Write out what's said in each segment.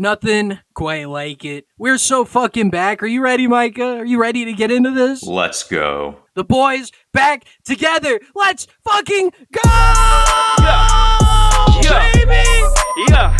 Nothing quite like it. We're so fucking back. Are you ready, Micah? Are you ready to get into this? Let's go. The boys back together. Let's fucking go! Yeah. Baby! Yeah.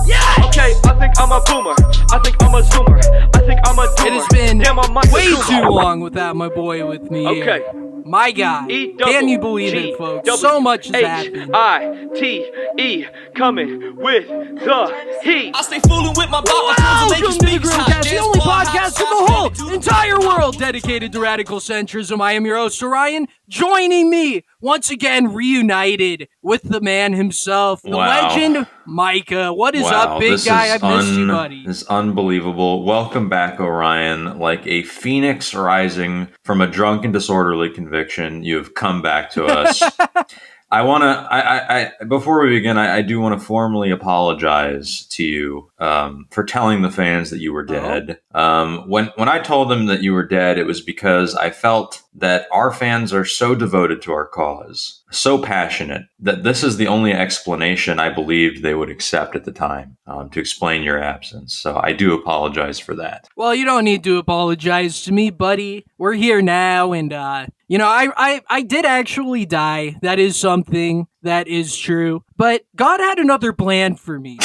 Yes! Okay, I think I'm a boomer. I think I'm a zoomer. I think I'm a doomer. It has been Damn, I'm Mike way the Zoomer. too long without my boy with me Okay. here. My guy. Can you believe it, folks? So much has happened. H-I-T-E, coming with the heat. I stay fooling with my Welcome to the Grillcast, the only podcast in the whole entire world dedicated to radical centrism. I am your host, Orion. Joining me, once again, reunited with the man himself, the legend, Micah. What is up, big guy? I've missed you, buddy. This is unbelievable. Welcome back, Orion. Like a phoenix rising from a drunk and disorderly conviction, you have come back to us. Before we begin, I do want to formally apologize to you for telling the fans that you were dead. When I told them that you were dead, it was because I felt that our fans are so devoted to our cause, so passionate, that this is the only explanation I believed they would accept at the time to explain your absence. So I do apologize for that. Well, you don't need to apologize to me, buddy. We're here now, and I did actually die. That is something that is true. But God had another plan for me.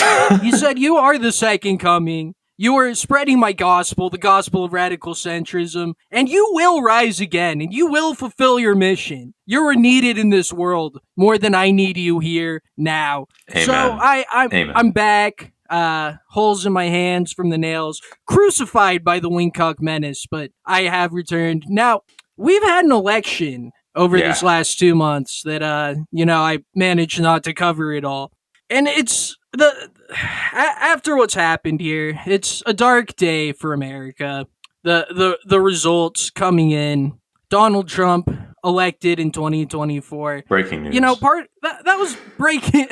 He said, "You are the second coming. You are spreading my gospel, the gospel of radical centrism, and you will rise again, and you will fulfill your mission. You are needed in this world more than I need you here now." Amen. So Amen. I'm back. Holes in my hands from the nails, crucified by the Wingcock menace, but I have returned. Now, we've had an election over this last 2 months that, I managed not to cover it all. And it's after what's happened here, it's a dark day for America. The results coming in, Donald Trump elected in 2024. Breaking news. That was breaking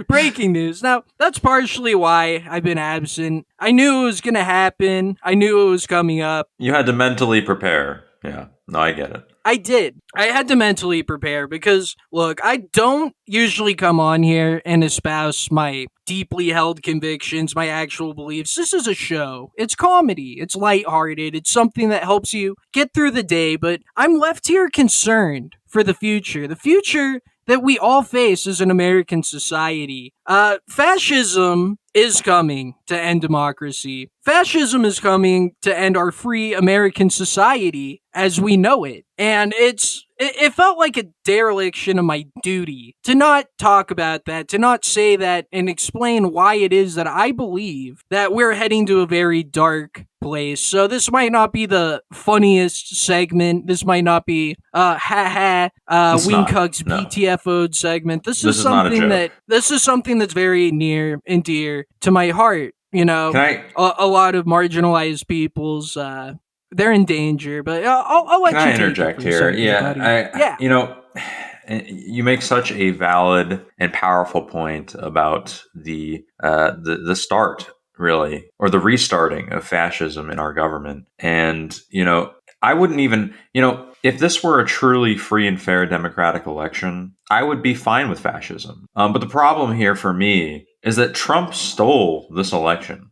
breaking news. Now, that's partially why I've been absent. I knew it was going to happen. I knew it was coming up. You had to mentally prepare. Yeah. No, I get it. I did. I had to mentally prepare because, look, I don't usually come on here and espouse my deeply held convictions, my actual beliefs. This is a show. It's comedy. It's lighthearted. It's something that helps you get through the day, but I'm left here concerned for the future. The future that we all face as an American society. Fascism is coming to end democracy. Fascism is coming to end our free American society as we know it. And it felt like a dereliction of my duty to not talk about that, to not say that and explain why it is that I believe that we're heading to a very dark place. So this might not be the funniest segment. This might not be Wingcuck's PTFO'd segment. This is something that's very near and dear to my heart. A lot of marginalized people's they're in danger, but I'll let you Can I interject here? You make such a valid and powerful point about the start, really, or the restarting of fascism in our government. And, I wouldn't even, if this were a truly free and fair democratic election, I would be fine with fascism. But the problem here for me is that Trump stole this election.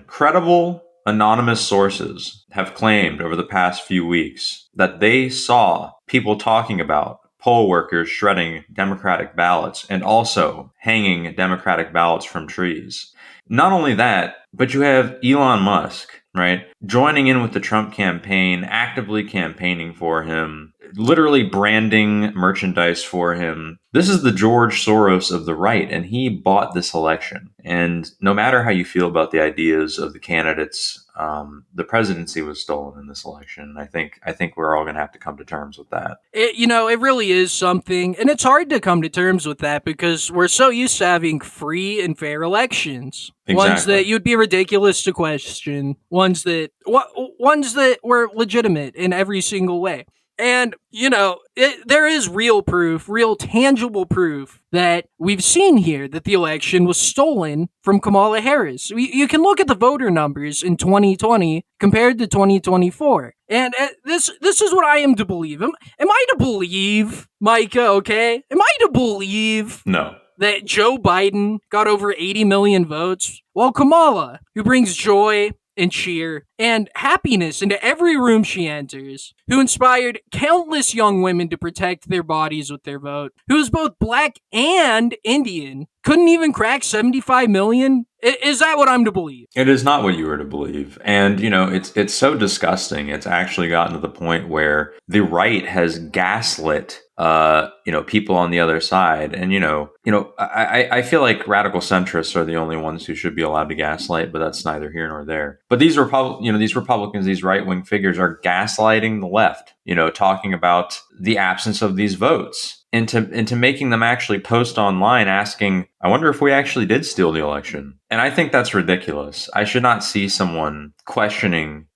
Credible anonymous sources have claimed over the past few weeks that they saw people talking about poll workers shredding Democratic ballots and also hanging Democratic ballots from trees. Not only that, but you have Elon Musk, right, joining in with the Trump campaign, actively campaigning for him, literally branding merchandise for him. This is the George Soros of the right, and he bought this election. And no matter how you feel about the ideas of the candidates, the presidency was stolen in this election. I think we're all going to have to come to terms with that. It really is something, and it's hard to come to terms with that because we're so used to having free and fair elections. Exactly. Ones that you'd be ridiculous to question. Ones that were legitimate in every single way. And, there is real proof, real tangible proof that we've seen here that the election was stolen from Kamala Harris. You can look at the voter numbers in 2020 compared to 2024. And this is what I am to believe. Am I to believe, Micah, okay? Am I to believe No. that Joe Biden got over 80 million votes, while Kamala, who brings joy and cheer and happiness into every room she enters, who inspired countless young women to protect their bodies with their vote, who is both black and Indian, couldn't even crack 75 million? Is that what I'm to believe? It is not what you were to believe. And, it's so disgusting. It's actually gotten to the point where the right has gaslit people on the other side. And, I feel like radical centrists are the only ones who should be allowed to gaslight, but that's neither here nor there. But these Republicans, these right-wing figures are gaslighting the left, talking about the absence of these votes. Into making them actually post online asking, I wonder if we actually did steal the election. And I think that's ridiculous. I should not see someone questioning,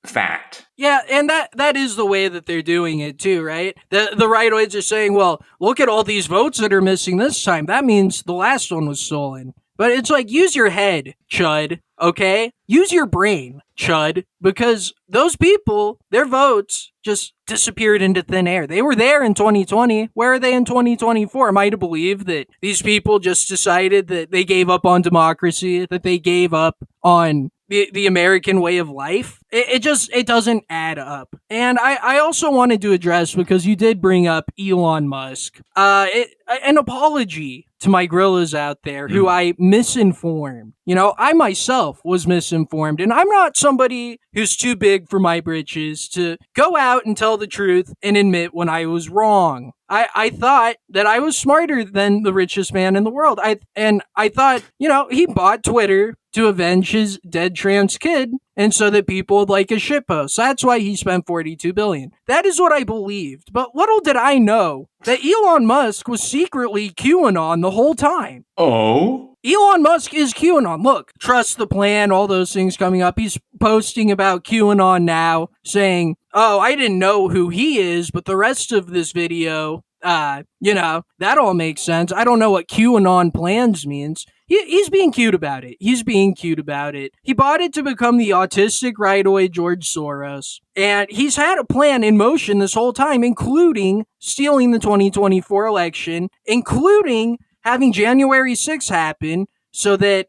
fact. Yeah, and that is the way that they're doing it too, right? The rightoids are saying, well, look at all these votes that are missing this time. That means the last one was stolen. But it's like, use your head, chud, okay? Use your brain, chud, because those people, their votes just disappeared into thin air. They were there in 2020. Where are they in 2024? Am I to believe that these people just decided that they gave up on democracy, that they gave up on the American way of life? It doesn't add up. And I also wanted to address, because you did bring up Elon Musk, an apology to my gorillas out there who I misinformed. I myself was misinformed, and I'm not somebody who's too big for my britches to go out and tell the truth and admit when I was wrong. I thought that I was smarter than the richest man in the world. I thought, he bought Twitter to avenge his dead trans kid, and so that people would like his shitpost. That's why he spent $42 billion. That is what I believed. But little did I know that Elon Musk was secretly QAnon the whole time. Oh? Elon Musk is QAnon. Look, trust the plan, all those things coming up. He's posting about QAnon now, saying, oh, I didn't know who he is, but the rest of this video, that all makes sense. I don't know what QAnon plans means. He's being cute about it. He bought it to become the autistic rightoid George Soros. And he's had a plan in motion this whole time, including stealing the 2024 election, including having January 6th happen so that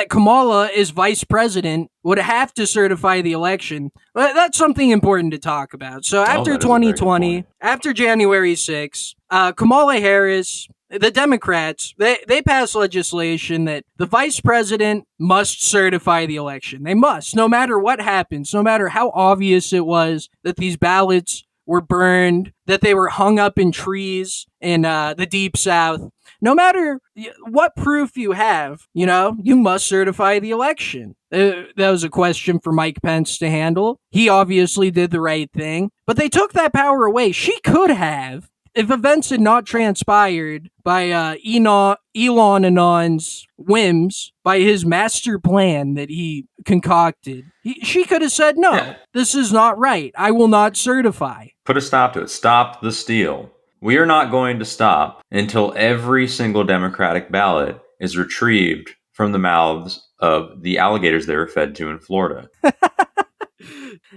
Kamala, as vice president, would have to certify the election. That's something important to talk about. So after 2020, after January 6th, Kamala Harris, the Democrats, they passed legislation that the vice president must certify the election. They must, no matter what happens, no matter how obvious it was that these ballots were burned, that they were hung up in trees in the Deep South. No matter what proof you have, you must certify the election. That was a question for Mike Pence to handle. He obviously did the right thing, but they took that power away. She could have, if events had not transpired by Elon Anon's whims, by his master plan that he concocted, she could have said, no, This is not right. I will not certify. Put a stop to it. Stop the steal. We are not going to stop until every single Democratic ballot is retrieved from the mouths of the alligators they were fed to in Florida.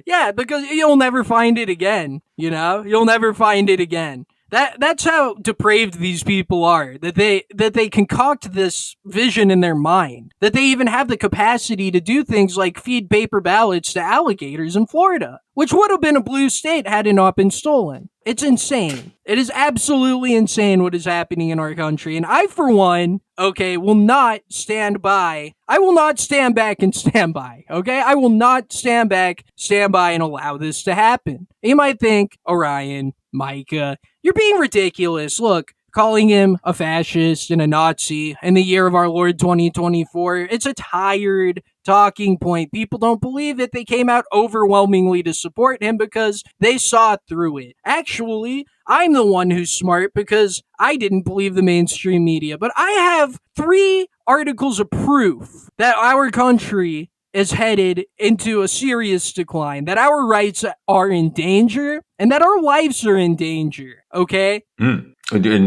Yeah, because you'll never find it again, You'll never find it again. That's how depraved these people are, that they concoct this vision in their mind, that they even have the capacity to do things like feed paper ballots to alligators in Florida, which would have been a blue state had it not been stolen. It's insane. It is absolutely insane what is happening in our country, and I, for one, will not stand by. I will not stand back and stand by, okay? I will not stand back, stand by, and allow this to happen. You might think, Orion, Micah, you're being ridiculous. Look, calling him a fascist and a Nazi in the year of our Lord 2024, it's a tired talking point. People don't believe it. They came out overwhelmingly to support him because they saw through it. Actually, I'm the one who's smart because I didn't believe the mainstream media. But I have 3 articles of proof that our country is headed into a serious decline, that our rights are in danger, and that our lives are in danger, okay? And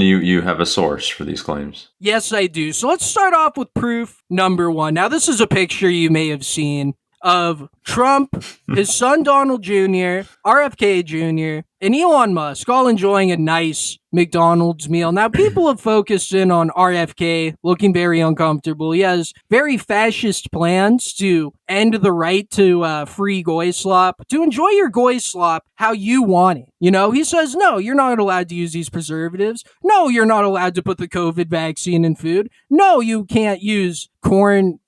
you have a source for these claims? Yes, I do. So let's start off with proof number 1. Now, this is a picture you may have seen. of Trump, his son Donald Jr., RFK Jr., and Elon Musk all enjoying a nice McDonald's meal. Now, people have focused in on RFK looking very uncomfortable. He has very fascist plans to end the right to free goy slop, to enjoy your goy slop how you want it. You know, he says, no, you're not allowed to use these preservatives. No, you're not allowed to put the COVID vaccine in food. No, you can't use corn,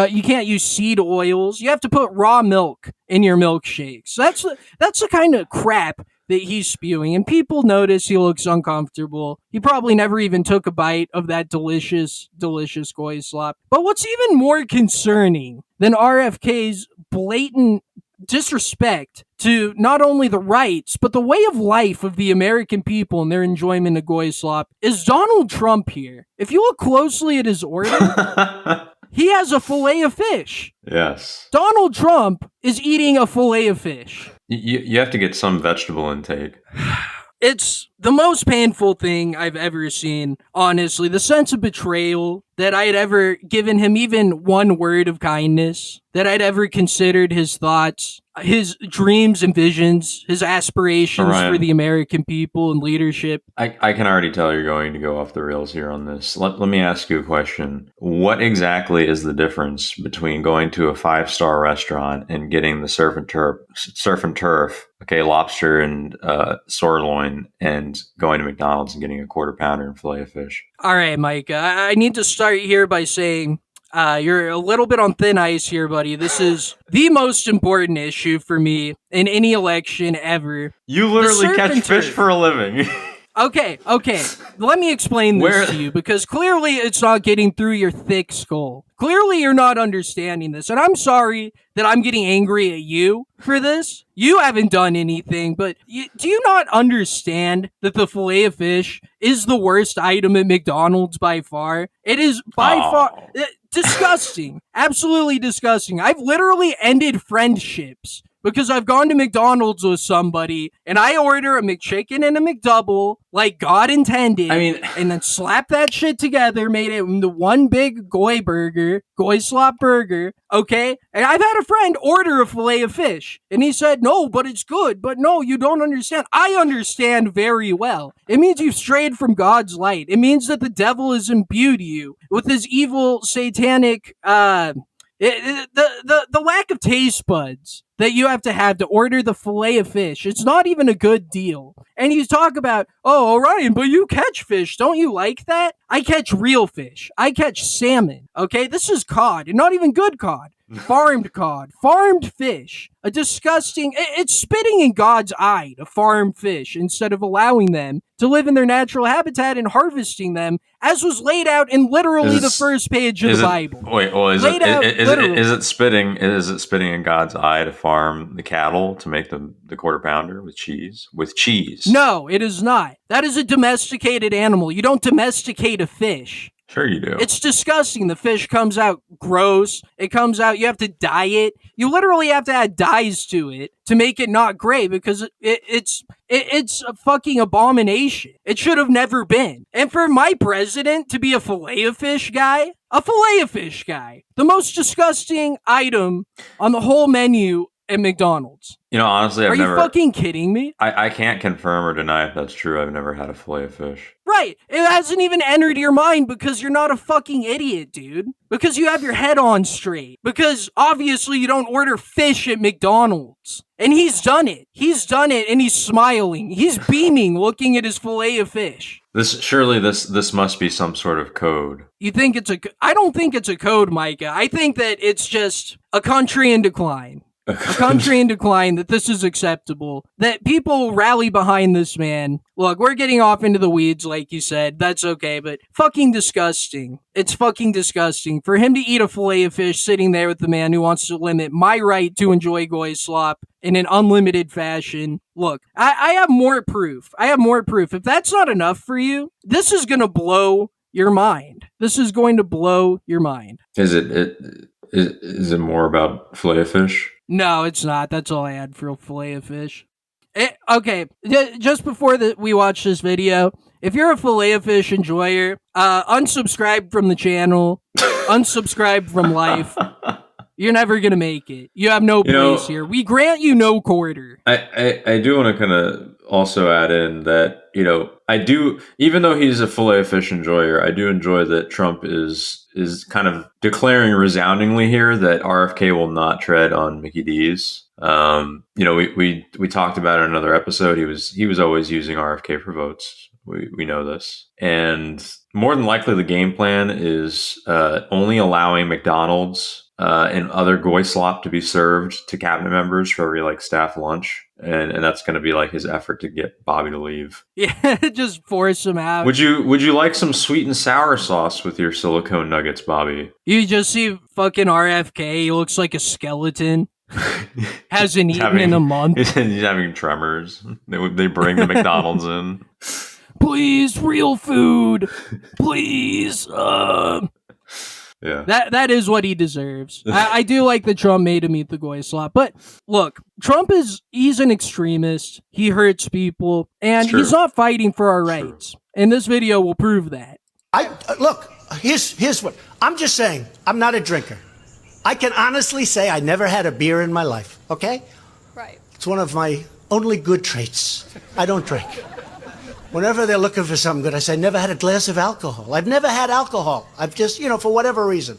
you can't use seed oils. You have to put raw milk in your milkshakes. That's the kind of crap that he's spewing, and people notice he looks uncomfortable. He probably never even took a bite of that delicious goy slop. But what's even more concerning than RFK's blatant disrespect to not only the rights, but the way of life of the American people and their enjoyment of goy slop is Donald Trump here. If you look closely at his order, he has a fillet of fish. Yes. Donald Trump is eating a fillet of fish. You have to get some vegetable intake. It's the most painful thing I've ever seen, honestly. The sense of betrayal that I had ever given him even one word of kindness, that I'd ever considered his thoughts, his dreams and visions, his aspirations Ryan, for the American people and leadership. I can already tell you're going to go off the rails here on this. Let me ask you a question. What exactly is the difference between going to a 5-star restaurant and getting the surf and turf, okay, lobster and sirloin, and going to McDonald's and getting a quarter pounder and fillet of fish? All right, Mike, I need to start here by saying you're a little bit on thin ice here, buddy. This is the most important issue for me in any election ever. You literally catch fish for a living. Okay. Let me explain this to you, because clearly it's not getting through your thick skull. Clearly you're not understanding this, and I'm sorry that I'm getting angry at you for this. You haven't done anything, but do you not understand that the fillet of fish is the worst item at McDonald's by far? It is by far disgusting. Absolutely disgusting. I've literally ended friendships because I've gone to McDonald's with somebody and I order a McChicken and a McDouble like God intended. And then slap that shit together, made it into one big goy slop burger, okay? And I've had a friend order a fillet of fish and he said, no, but it's good. But no, you don't understand. I understand very well. It means you've strayed from God's light. It means that the devil has imbued you with his evil satanic, the lack of taste buds that you have to order the fillet of fish. It's not even a good deal. And you talk about, oh, Orion, but you catch fish. Don't you like that? I catch real fish. I catch salmon. Okay, this is cod, and not even good cod. Farmed cod, farmed fish, a disgusting, it's spitting in God's eye to farm fish instead of allowing them to live in their natural habitat and harvesting them, as was laid out in literally the first page of the Bible. Is it spitting in God's eye to farm the cattle to make the quarter pounder with cheese? No, it is not. That is a domesticated animal. You don't domesticate a fish. Sure you do. It's disgusting. The fish comes out gross. It comes out, you have to dye it. You literally have to add dyes to it to make it not gray, because it's a fucking abomination. It should have never been. And for my president to be a fillet of fish guy, the most disgusting item on the whole menu at McDonald's. You know, honestly, Are you fucking kidding me? I can't confirm or deny if that's true. I've never had a fillet of fish. Right. It hasn't even entered your mind because you're not a fucking idiot, dude. Because you have your head on straight. Because obviously you don't order fish at McDonald's. And he's done it. And he's smiling. He's beaming looking at his fillet of fish. This must be some sort of code. You think I don't think it's a code, Micah. I think that it's just a country in decline. A country in decline, that this is acceptable, that people rally behind this man. Look, we're getting off into the weeds, like you said. That's okay, but fucking disgusting. It's fucking disgusting for him to eat a fillet of fish sitting there with the man who wants to limit my right to enjoy goy slop in an unlimited fashion. Look, I have more proof. If that's not enough for you, this is going to blow your mind. Is it more about fillet of fish? No, it's not. That's all I had for a fillet of fish. Okay, just before we watch this video, if you're a fillet of fish enjoyer, unsubscribe from the channel, unsubscribe from life. You're never going to make it. You have no place here. We grant you no quarter. I do want to kind of also add in that, I do, even though he's a filet-o-fish enjoyer, I do enjoy that Trump is kind of declaring resoundingly here that RFK will not tread on Mickey D's. We talked about it in another episode. He was always using RFK for votes. We know this. And more than likely the game plan is only allowing McDonald's and other goy slop to be served to cabinet members for every like staff lunch. And that's going to be like his effort to get Bobby to leave. Yeah, just force him out. Would you like some sweet and sour sauce with your silicone nuggets, Bobby? You just see fucking RFK. He looks like a skeleton. Hasn't eaten in a month. He's having tremors. They bring the McDonald's in. Please, real food. Please. Yeah. That is what he deserves. I do like that Trump made him eat the goy slop. But look, Trump he's an extremist. He hurts people. And he's not fighting for our rights. And this video will prove that. Look, here's what. I'm just saying, I'm not a drinker. I can honestly say I never had a beer in my life, okay? Right. It's one of my only good traits. I don't drink. Whenever they're looking for something good, I say, I never had a glass of alcohol. I've never had alcohol. I've just, for whatever reason.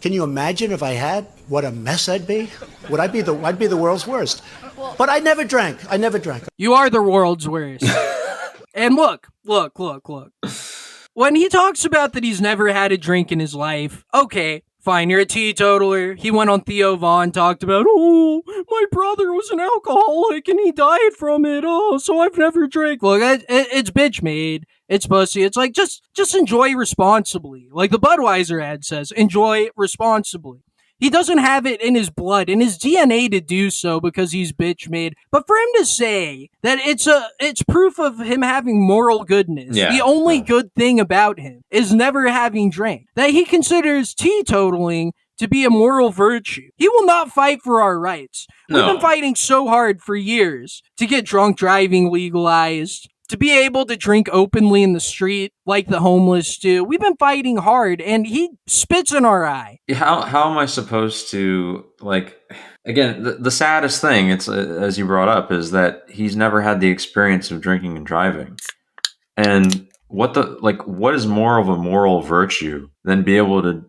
Can you imagine if I had? What a mess I'd be. I'd be the world's worst. But I never drank. You are the world's worst. And look. When he talks about that he's never had a drink in his life, okay, fine, you're a teetotaler. He went on Theo Von, talked about, my brother was an alcoholic and he died from it. So I've never drank. Look, it's bitch made. It's pussy. It's like, just enjoy responsibly. Like the Budweiser ad says, enjoy responsibly. He doesn't have it in his blood, in his DNA to do so because he's bitch made. But for him to say that it's proof of him having moral goodness. Yeah. The only good thing about him is never having drank. That he considers teetotaling to be a moral virtue. He will not fight for our rights. We've been fighting so hard for years to get drunk driving legalized, to be able to drink openly in the street like the homeless do. We've been fighting hard, and he spits in our eye. How am I supposed to, again, the saddest thing, it's as you brought up, is that he's never had the experience of drinking and driving. And what is more of a moral virtue than be able to,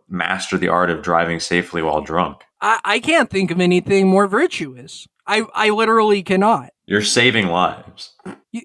master the art of driving safely while drunk? I can't think of anything more virtuous. I literally cannot. You're saving lives.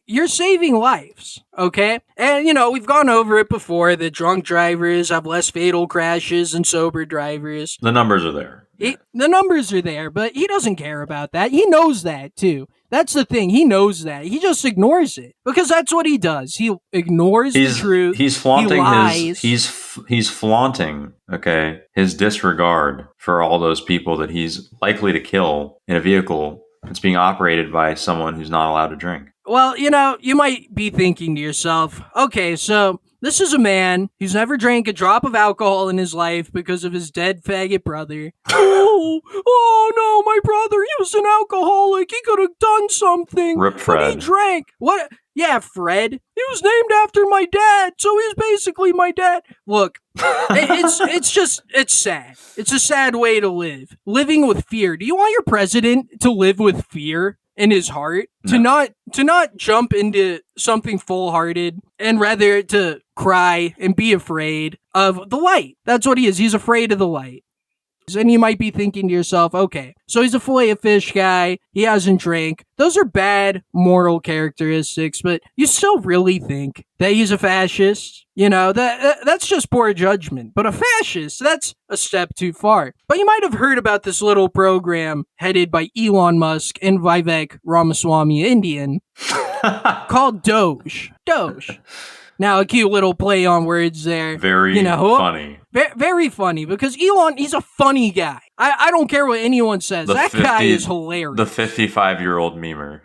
You're saving lives, okay? And, we've gone over it before that drunk drivers have less fatal crashes than sober drivers. The numbers are there. The numbers are there, but he doesn't care about that. He knows that, too. That's the thing. He knows that. He just ignores it because that's what he does. He ignores the truth. He's flaunting he lies. He's flaunting, okay, his disregard for all those people that he's likely to kill in a vehicle that's being operated by someone who's not allowed to drink. Well, you might be thinking to yourself, okay, so this is a man who's never drank a drop of alcohol in his life because of his dead faggot brother. Oh no, my brother, he was an alcoholic. He could have done something. Rip Fred. But he drank. What? Yeah, Fred. He was named after my dad, so he's basically my dad. Look, it's sad. It's a sad way to live. Living with fear. Do you want your president to live with fear in his heart? No. To not jump into something full-hearted and rather to cry and be afraid of the light. That's what he is. He's afraid of the light. And you might be thinking to yourself, okay, so he's a filet-o-fish guy. He hasn't drank. Those are bad moral characteristics, but you still really think that he's a fascist? That's just poor judgment. But a fascist, that's a step too far. But you might have heard about this little program headed by Elon Musk and Vivek Ramaswamy Indian called Doge. Doge. Now, a cute little play on words there. Very funny. Very funny, because Elon, he's a funny guy. I don't care what anyone says. That guy is hilarious. The 55-year-old memer.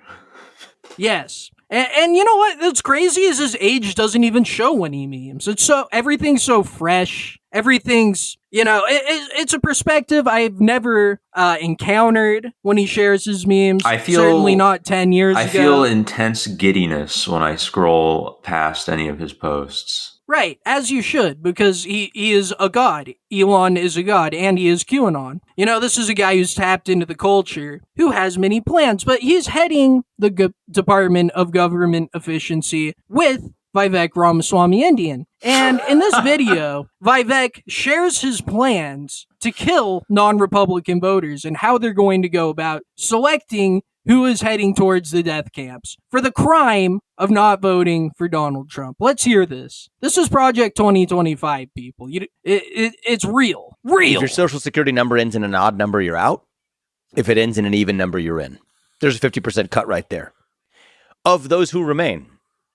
Yes. And you know what? That's crazy is his age doesn't even show when he memes. Everything's so fresh. Everything's, it's a perspective I've never encountered when he shares his memes. Certainly not 10 years ago. I feel intense giddiness when I scroll past any of his posts. Right, as you should, because he is a god. Elon is a god, and he is QAnon. This is a guy who's tapped into the culture, who has many plans, but he's heading the Department of Government Efficiency with Vivek Ramaswamy Indian. And in this video, Vivek shares his plans to kill non-Republican voters and how they're going to go about selecting who is heading towards the death camps for the crime of not voting for Donald Trump. Let's hear this. This is Project 2025, people. It's real. Real. If your social security number ends in an odd number, you're out. If it ends in an even number, you're in. There's a 50% cut right there. Of those who remain,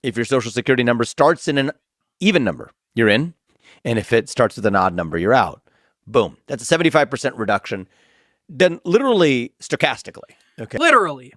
if your social security number starts in an even number, you're in. And if it starts with an odd number, you're out. Boom. That's a 75% reduction, done literally stochastically. Okay. Literally.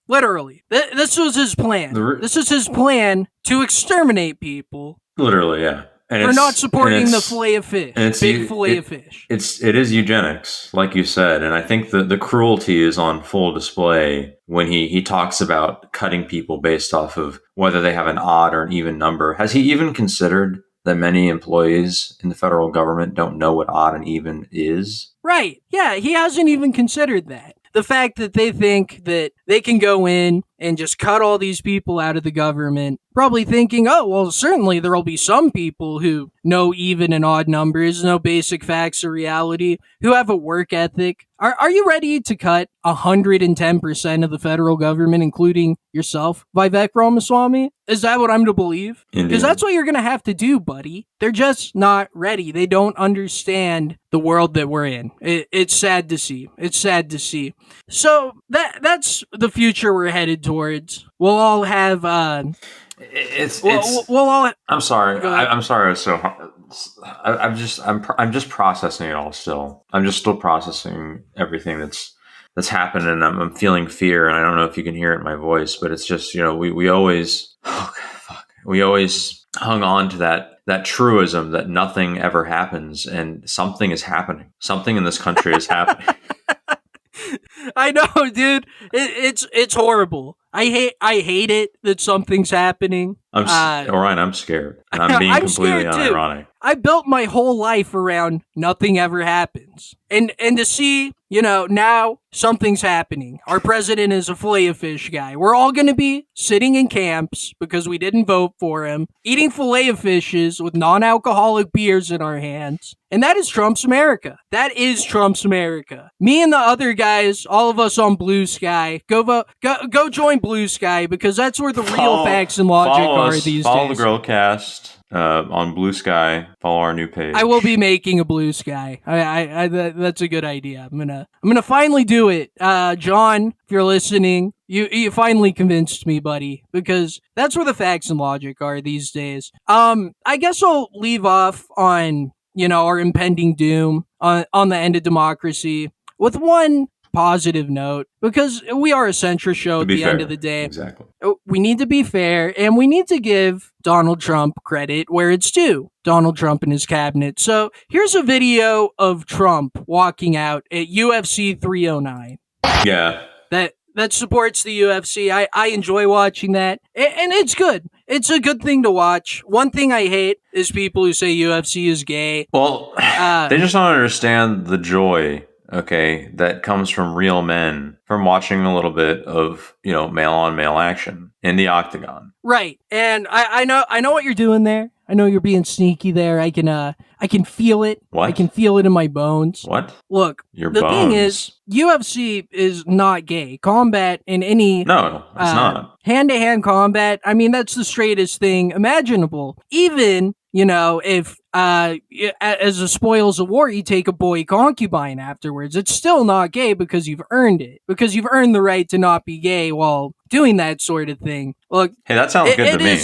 This was his plan. This is his plan to exterminate people. Literally, yeah. And for not supporting the fillet of fish. Big fillet of fish. It is eugenics, like you said. And I think the cruelty is on full display when he talks about cutting people based off of whether they have an odd or an even number. Has he even considered that many employees in the federal government don't know what odd and even is? Right. Yeah, he hasn't even considered that. The fact that they think that they can go in and just cut all these people out of the government, probably thinking, oh, well, certainly there will be some people who know even and odd numbers, know basic facts of reality, who have a work ethic. Are you ready to cut 110% of the federal government, including yourself, Vivek Ramaswamy? Is that what I'm to believe? Because that's what you're going to have to do, buddy. They're just not ready. They don't understand the world that we're in. It's sad to see. It's sad to see. So that's the future we're headed towards. We'll all have... I'm sorry. I'm sorry. It's so hard. I'm just processing it all still. I'm just still processing everything that's happened, and I'm feeling fear. And I don't know if you can hear it in my voice, but it's just, we always hung on to that truism that nothing ever happens, and something is happening. Something in this country is happening. I know, dude. It's horrible. I hate it that something's happening. Orion, I'm scared. And I'm being completely unironic. I built my whole life around nothing ever happens. And to see, now something's happening. Our president is a fillet of fish guy. We're all going to be sitting in camps because we didn't vote for him, eating fillet of fishes with non-alcoholic beers in our hands. And that is Trump's America. That is Trump's America. Me and the other guys, all of us on Blue Sky, go vote, go join Blue Sky, because that's where the real facts and logic are these days. Follow the Grillcast on Blue Sky. Follow our new page. I will be making a Blue Sky. That's a good idea. I'm gonna finally do it. John, if you're listening, you finally convinced me, buddy, because that's where the facts and logic are these days. I guess I'll leave off on our impending doom on the end of democracy with one positive note, because we are a centrist show at the end of the day. Exactly. We need to be fair, and we need to give Donald Trump credit where it's due. Donald Trump and his cabinet. So here's a video of Trump walking out at UFC 309. Yeah. That supports the UFC. I enjoy watching that, and it's good. It's a good thing to watch. One thing I hate is people who say UFC is gay. Well, they just don't understand the joy, okay, that comes from real men, from watching a little bit of, male-on-male action in the octagon. Right. And I know what you're doing there. I know you're being sneaky there. I can feel it. What? I can feel it in my bones. What? Look, Your the bones. thing is, UFC is not gay. Combat in any... No, it's not. Hand-to-hand combat, that's the straightest thing imaginable. Even, if, as a spoils of war, you take a boy concubine afterwards, it's still not gay because you've earned it. Because you've earned the right to not be gay while doing that sort of thing. Look, hey, that sounds good to me.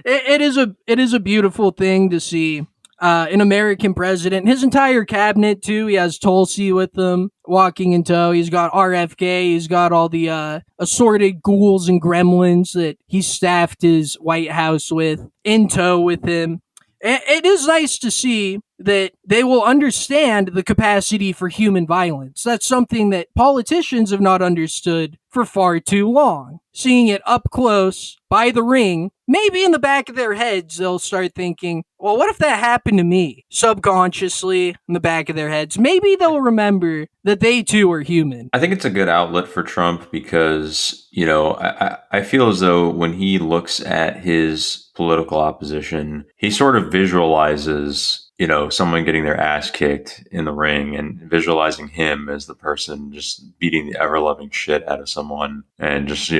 It is a beautiful thing to see an American president, his entire cabinet too. He has Tulsi with him, walking in tow. He's got RFK. He's got all the assorted ghouls and gremlins that he staffed his White House with in tow with him. It is nice to see that they will understand the capacity for human violence. That's something that politicians have not understood for far too long. Seeing it up close, by the ring, maybe in the back of their heads, they'll start thinking, well, what if that happened to me? Subconsciously, in the back of their heads, maybe they'll remember that they too are human. I think it's a good outlet for Trump because, I feel as though when he looks at his political opposition, he sort of visualizes someone getting their ass kicked in the ring and visualizing him as the person just beating the ever-loving shit out of someone and just,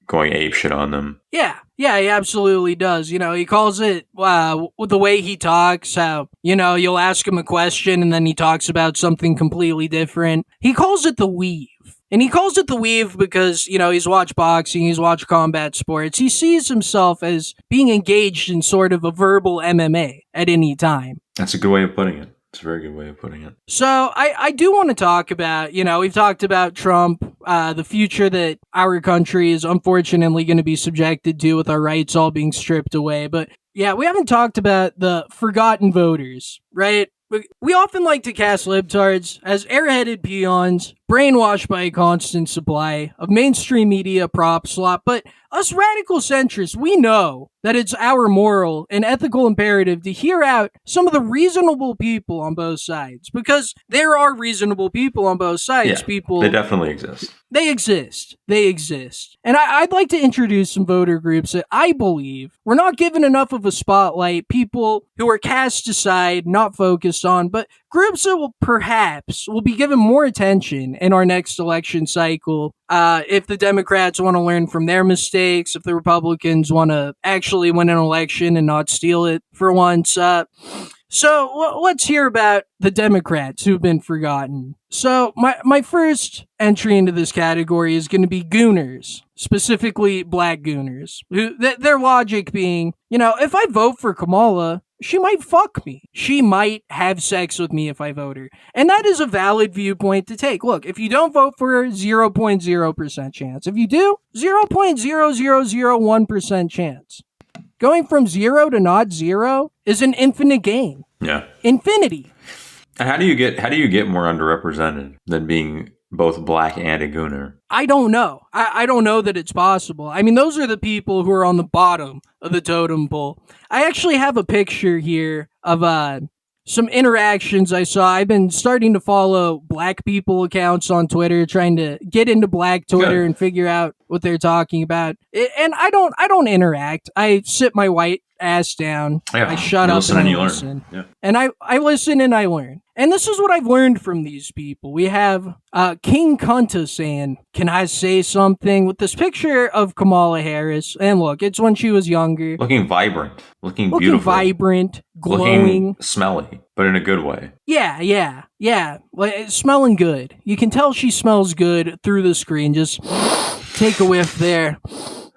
going ape shit on them. Yeah, he absolutely does. He calls it, with the way he talks, how, you'll ask him a question and then he talks about something completely different. He calls it the weave. And he calls it the weave because, he's watched boxing, he's watched combat sports. He sees himself as being engaged in sort of a verbal MMA at any time. That's a good way of putting it. It's a very good way of putting it. So I do want to talk about, we've talked about Trump, the future that our country is unfortunately going to be subjected to with our rights all being stripped away. But yeah, we haven't talked about the forgotten voters, right? We often like to cast libtards as airheaded peons, brainwashed by a constant supply of mainstream media prop slop, but us radical centrists, we know that it's our moral and ethical imperative to hear out some of the reasonable people on both sides, because there are reasonable people on both sides. Yeah, they definitely exist. They exist. And I'd like to introduce some voter groups that I believe were not given enough of a spotlight, people who are cast aside, not focused on, but groups that will be given more attention in our next election cycle. If the Democrats want to learn from their mistakes, if the Republicans want to actually win an election and not steal it for once. So let's hear about the Democrats who've been forgotten. So my first entry into this category is going to be gooners, specifically black gooners. Their logic being, if I vote for Kamala, she might fuck me. She might have sex with me if I vote her. And that is a valid viewpoint to take. Look, if you don't vote for her, 0.0% chance. If you do, 0.0001% chance. Going from 0 to not 0 is an infinite gain. Yeah. Infinity. And how do you get more underrepresented than being both black and a gooner? I don't know. I don't know that it's possible. I mean, those are the people who are on the bottom of the totem pole. I actually have a picture here of some interactions I saw. I've been starting to follow black people accounts on Twitter, trying to get into black Twitter and figure out what they're talking about. And I don't interact. I sit my white ass down. Yeah, I shut up and I listen. Yeah. And I listen and I learn. And this is what I've learned from these people. We have King Kunta saying, "Can I say something?" with this picture of Kamala Harris. And look, it's when she was younger. Looking vibrant. Looking beautiful. Vibrant, glowing. Looking smelly, but in a good way. Yeah. Like, it's smelling good. You can tell she smells good through the screen. Just take a whiff there.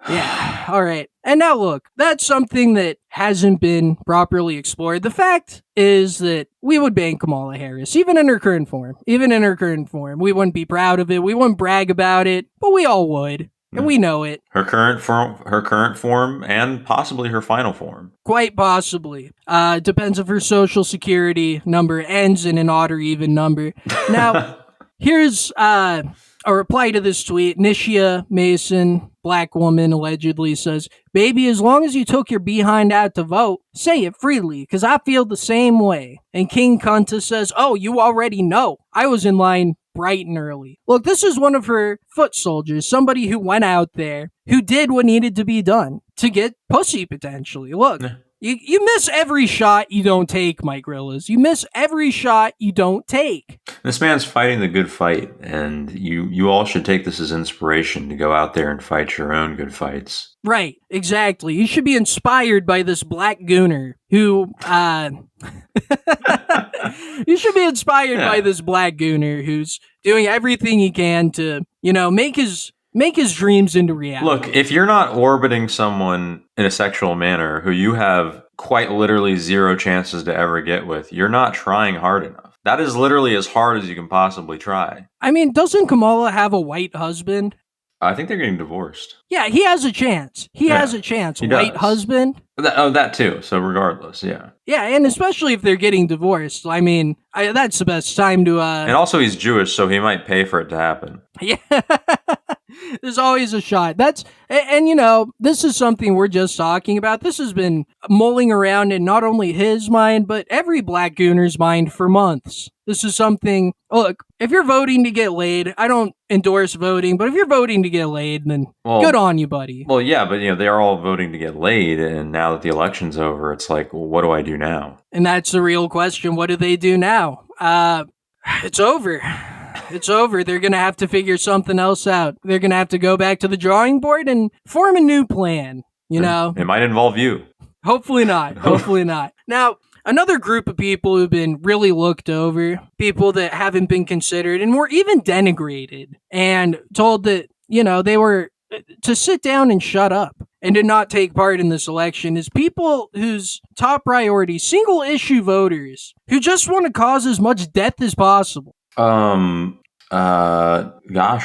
Yeah, all right. And now look, that's something that hasn't been properly explored. The fact is that we would ban Kamala Harris, even in her current form. We wouldn't be proud of it. We wouldn't brag about it, but we all would. And we know it. Her current form, and possibly her final form. Quite possibly. Depends if her social security number ends in an odd or even number. Now, here's a reply to this tweet. Nishia Mason, black woman, allegedly says, "Baby, as long as you took your behind out to vote, say it freely, because I feel the same way." And King Kunta says, "Oh, you already know. I was in line bright and early." Look, this is one of her foot soldiers, somebody who went out there, who did what needed to be done to get pussy, potentially. Look, you miss every shot you don't take, Mike Grillas. You miss every shot you don't take. This man's fighting the good fight, and you all should take this as inspiration to go out there and fight your own good fights. Right, exactly. You should be inspired by this black gooner who, you should be inspired by this black gooner who's doing everything he can to, make his dreams into reality. Look, if you're not orbiting someone in a sexual manner who you have quite literally zero chances to ever get with, you're not trying hard enough. That is literally as hard as you can possibly try. I mean, doesn't Kamala have a white husband? I think they're getting divorced. Yeah, he has a chance. He Yeah, has a chance. he White does. husband. That too. So regardless, yeah. Yeah, and especially if they're getting divorced. I mean, that's the best time to And also, he's Jewish, so he might pay for it to happen. Yeah. There's always a shot. And this is something we're just talking about. This has been mulling around in not only his mind, but every black gooner's mind for months. This is something, look, if you're voting to get laid, I don't endorse voting, but if you're voting to get laid, then good on you, buddy. Well, yeah, but they are all voting to get laid, and now that the election's over, it's like, well, what do I do now? And that's the real question. What do they do now? It's over. It's over. They're going to have to figure something else out. They're going to have to go back to the drawing board and form a new plan, It might involve you. Hopefully not. Hopefully not. Now, another group of people who've been really looked over, people that haven't been considered and were even denigrated and told that, they were to sit down and shut up and to not take part in this election, is people whose top priority, single issue voters who just want to cause as much death as possible. Gosh,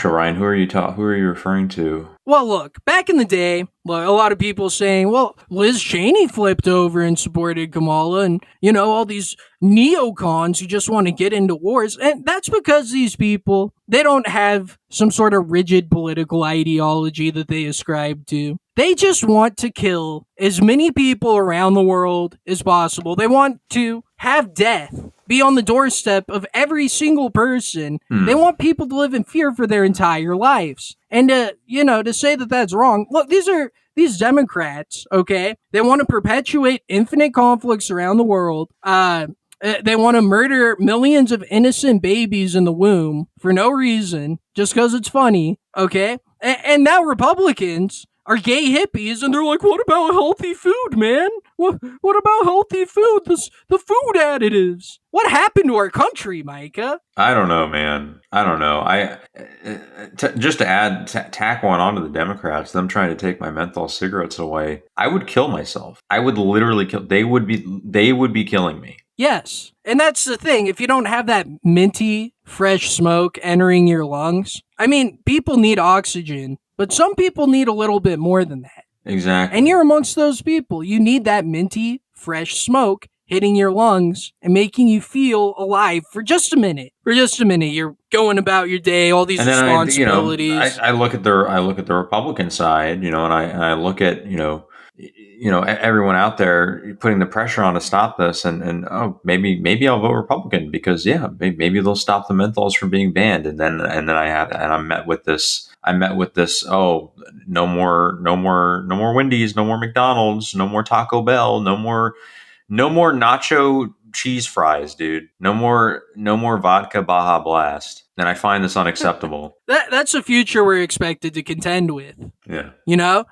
Orion, who are you referring to? Well, look, back in the day, a lot of people saying, well, Liz Cheney flipped over and supported Kamala, and, all these neocons who just want to get into wars. And that's because these people, they don't have some sort of rigid political ideology that they ascribe to. They just want to kill as many people around the world as possible. They want to have death be on the doorstep of every single person. They want people to live in fear for their entire lives. And, to say that that's wrong, look, these Democrats, okay, they want to perpetuate infinite conflicts around the world. They want to murder millions of innocent babies in the womb for no reason, just because it's funny, okay? And now Republicans are gay hippies, and they're like, what about healthy food, man? What about healthy food? The food additives. What happened to our country, Micah? I don't know, man. I don't know. Just to tack one onto the Democrats, them trying to take my menthol cigarettes away, I would kill myself. I would literally kill. They would be killing me. Yes. And that's the thing. If you don't have that minty, fresh smoke entering your lungs, I mean, people need oxygen. But some people need a little bit more than that. Exactly. And you're amongst those people. You need that minty, fresh smoke hitting your lungs and making you feel alive for just a minute. For just a minute, you're going about your day, all these responsibilities. I look at the Republican side, and I look at everyone out there putting the pressure on to stop this, and maybe I'll vote Republican because maybe they'll stop the menthols from being banned, and then I'm met with this. Oh, no more Wendy's, no more McDonald's, no more Taco Bell, no more nacho cheese fries, dude. No more vodka Baja Blast. And I find this unacceptable. That's a future we're expected to contend with. Yeah.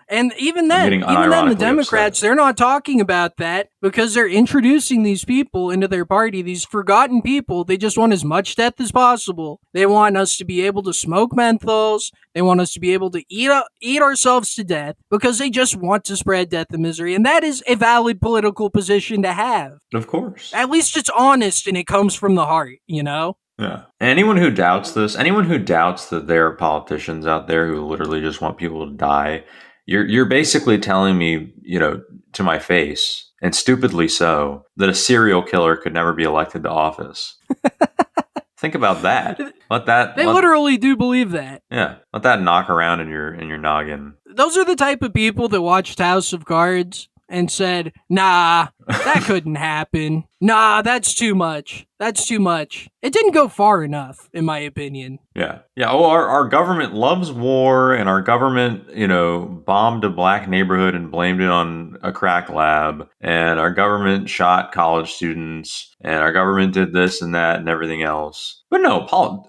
And even then, the Democrats, they're not talking about that because they're introducing these people into their party, these forgotten people. They just want as much death as possible. They want us to be able to smoke menthols. They want us to be able to eat ourselves to death because they just want to spread death and misery. And that is a valid political position to have. Of course. At least it's honest and it comes from the heart, Yeah. And anyone who doubts that there are politicians out there who literally just want people to die, you're basically telling me, to my face, and stupidly so, that a serial killer could never be elected to office. Think about that. They literally do believe that. Yeah. Let that knock around in your noggin. Those are the type of people that watched House of Cards and said, nah, that couldn't happen. Nah, that's too much. That's too much. It didn't go far enough, in my opinion. Yeah. Yeah. Oh, our government loves war, and our government, bombed a black neighborhood and blamed it on a crack lab. And our government shot college students, and our government did this and that and everything else. But no,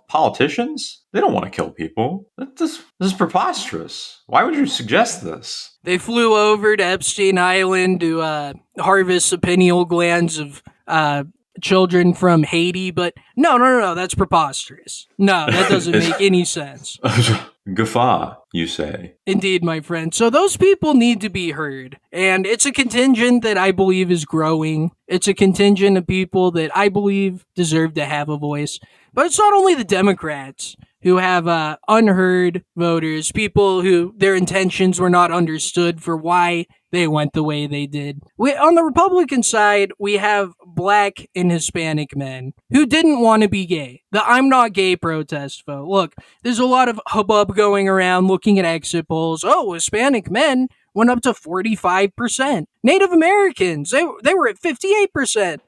politicians, they don't want to kill people. This is preposterous. Why would you suggest this? They flew over to Epstein Island to harvest the pineal glands of children from Haiti, but no, that's preposterous. No, that doesn't make any sense. Guffaw, you say. Indeed, my friend. So those people need to be heard. And it's a contingent that I believe is growing. It's a contingent of people that I believe deserve to have a voice. But it's not only the Democrats who have unheard voters, people who their intentions were not understood for why they went the way they did. On the Republican side, we have black and Hispanic men who didn't want to be gay. The I'm not gay protest vote. Look, there's a lot of hubbub going around looking at exit polls. Oh, Hispanic men went up to 45%. Native Americans, they were at 58%.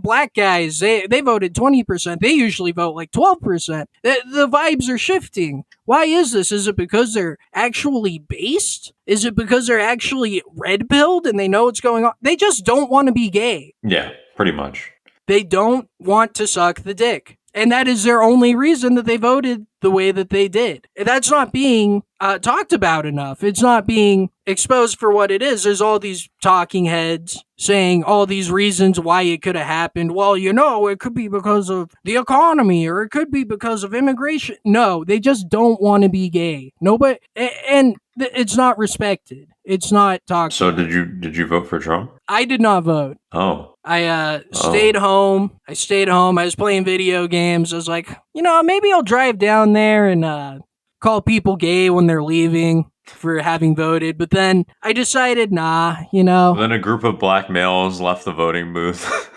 Black guys, they voted 20%. They usually vote like 12%. The vibes are shifting. Why is this? Is it because they're actually based? Is it because they're actually red-pilled and they know what's going on? They just don't want to be gay. Yeah, pretty much. They don't want to suck the dick. And that is their only reason that they voted the way that they did. That's not being talked about enough. It's not being exposed for what it is. There's all these talking heads saying all these reasons why it could have happened. Well, it could be because of the economy or it could be because of immigration. No, they just don't want to be gay. Nobody, and it's not respected. It's not talked. So did you vote for Trump? I did not vote. Oh. I stayed home. I was playing video games. I was like, maybe I'll drive down there and call people gay when they're leaving for having voted. But then I decided, nah, Then a group of black males left the voting booth.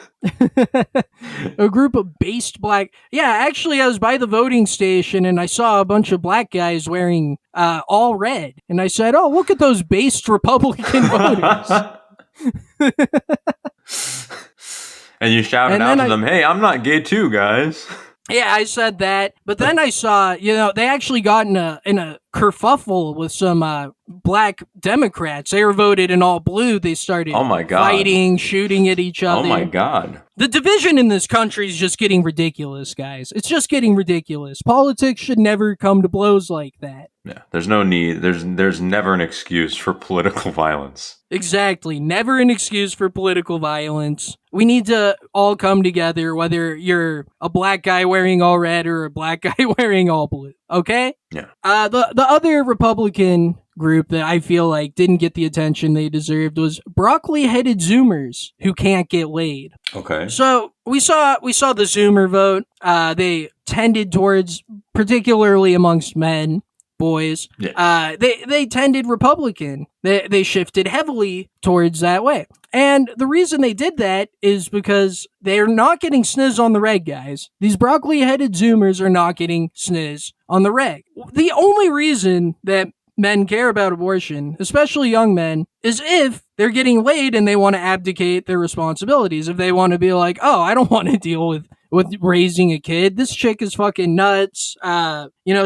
A group of based black. Yeah, actually, I was by the voting station and I saw a bunch of black guys wearing all red. And I said, oh, look at those based Republican voters. And you shouted out to them, hey, I'm not gay too, guys. Yeah, I said that. But then I saw, they actually got in a kerfuffle with some black Democrats. They were voted in all blue. They started fighting, shooting at each other. Oh my God. The division in this country is just getting ridiculous, guys. It's just getting ridiculous. Politics should never come to blows like that. Yeah, there's no need. There's never an excuse for political violence. Exactly. Never an excuse for political violence. We need to all come together, whether you're a black guy wearing all red or a black guy wearing all blue. Okay? Yeah. The other Republican group that I feel like didn't get the attention they deserved was broccoli-headed Zoomers who can't get laid. Okay. So we saw the Zoomer vote. They tended towards, particularly amongst men, boys, they tended Republican. They shifted heavily towards that way. And the reason they did that is because they're not getting sniz on the reg, guys. These broccoli-headed Zoomers are not getting sniz on the reg. The only reason that men care about abortion, especially young men, is if they're getting laid and they want to abdicate their responsibilities. If they want to be like, oh, I don't want to deal with raising a kid. This chick is fucking nuts.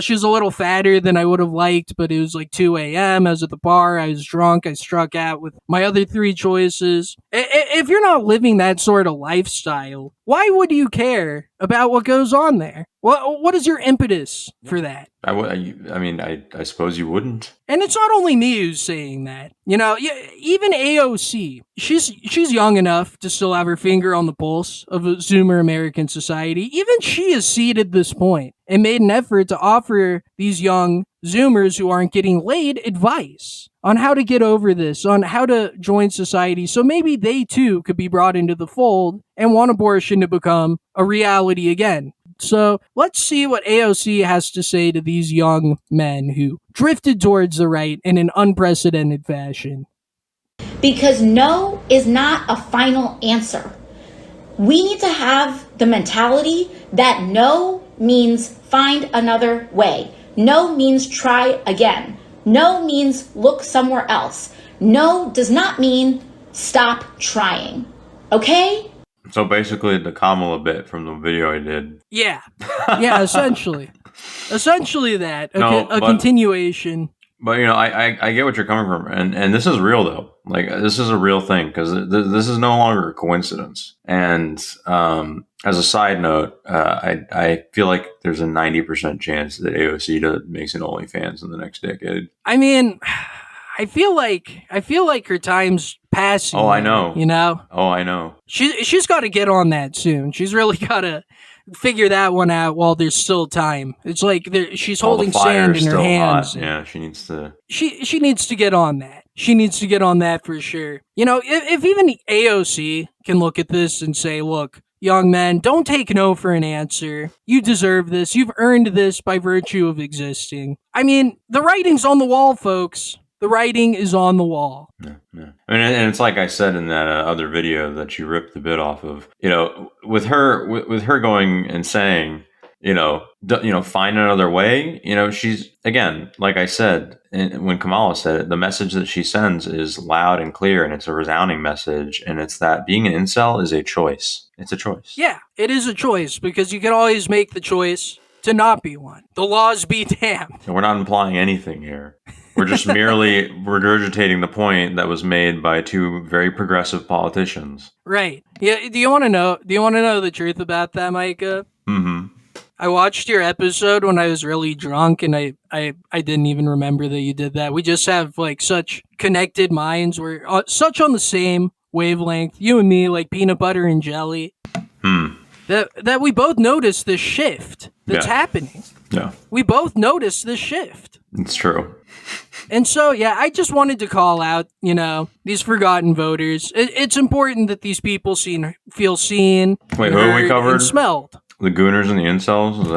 She's a little fatter than I would have liked, but it was like 2 a.m. I was at the bar. I was drunk. I struck out with my other 3 choices. If you're not living that sort of lifestyle, why would you care about what goes on there? What is your impetus for that? I suppose you wouldn't. And it's not only me who's saying that. Even AOC, she's young enough to still have her finger on the pulse of a Zoomer American society. Even she has ceded this point and made an effort to offer these young Zoomers who aren't getting laid advice on how to get over this, on how to join society. So maybe they too could be brought into the fold and want abortion to become a reality again. So let's see what AOC has to say to these young men who drifted towards the right in an unprecedented fashion. Because no is not a final answer. We need to have the mentality that no means find another way. No means try again. No means look somewhere else. No does not mean stop trying. Okay? So basically the Kamala bit from the video I did. Yeah, essentially. Essentially that. A continuation. But, I get what you're coming from. And this is real, though. Like, this is a real thing because this is no longer a coincidence. And as a side note, I feel like there's a 90% chance that AOC makes an OnlyFans in the next decade. I mean, I feel like her time's passing. Oh, I know. Oh, I know. She's got to get on that soon. She's really got to figure that one out while there's still time. It's like she's holding sand in her hands. Yeah, she needs to. She needs to get on that. She needs to get on that for sure. If even AOC can look at this and say, look, young men, don't take no for an answer. You deserve this. You've earned this by virtue of existing. I mean, the writing's on the wall, folks. The writing is on the wall. Yeah. I mean, and it's like I said in that other video that you ripped the bit off of. With her going and saying, find another way. She's, again, like I said, when Kamala said it, the message that she sends is loud and clear, and it's a resounding message, and it's that being an incel is a choice. It's a choice. Yeah, it is a choice, because you can always make the choice to not be one. The laws be damned. And we're not implying anything here. We're just merely regurgitating the point that was made by two very progressive politicians. Right. Yeah. Do you want to know the truth about that, Micah? Mm-hmm. I watched your episode when I was really drunk, and I didn't even remember that you did that. We just have like such connected minds. We're such on the same wavelength. You and me, like peanut butter and jelly. That we both noticed this shift that's happening. Yeah. We both noticed this shift. It's true. And so, yeah, I just wanted to call out, these forgotten voters. It's important that these people feel seen, wait, who we covered? And smelled. The Gooners and the Incels? Is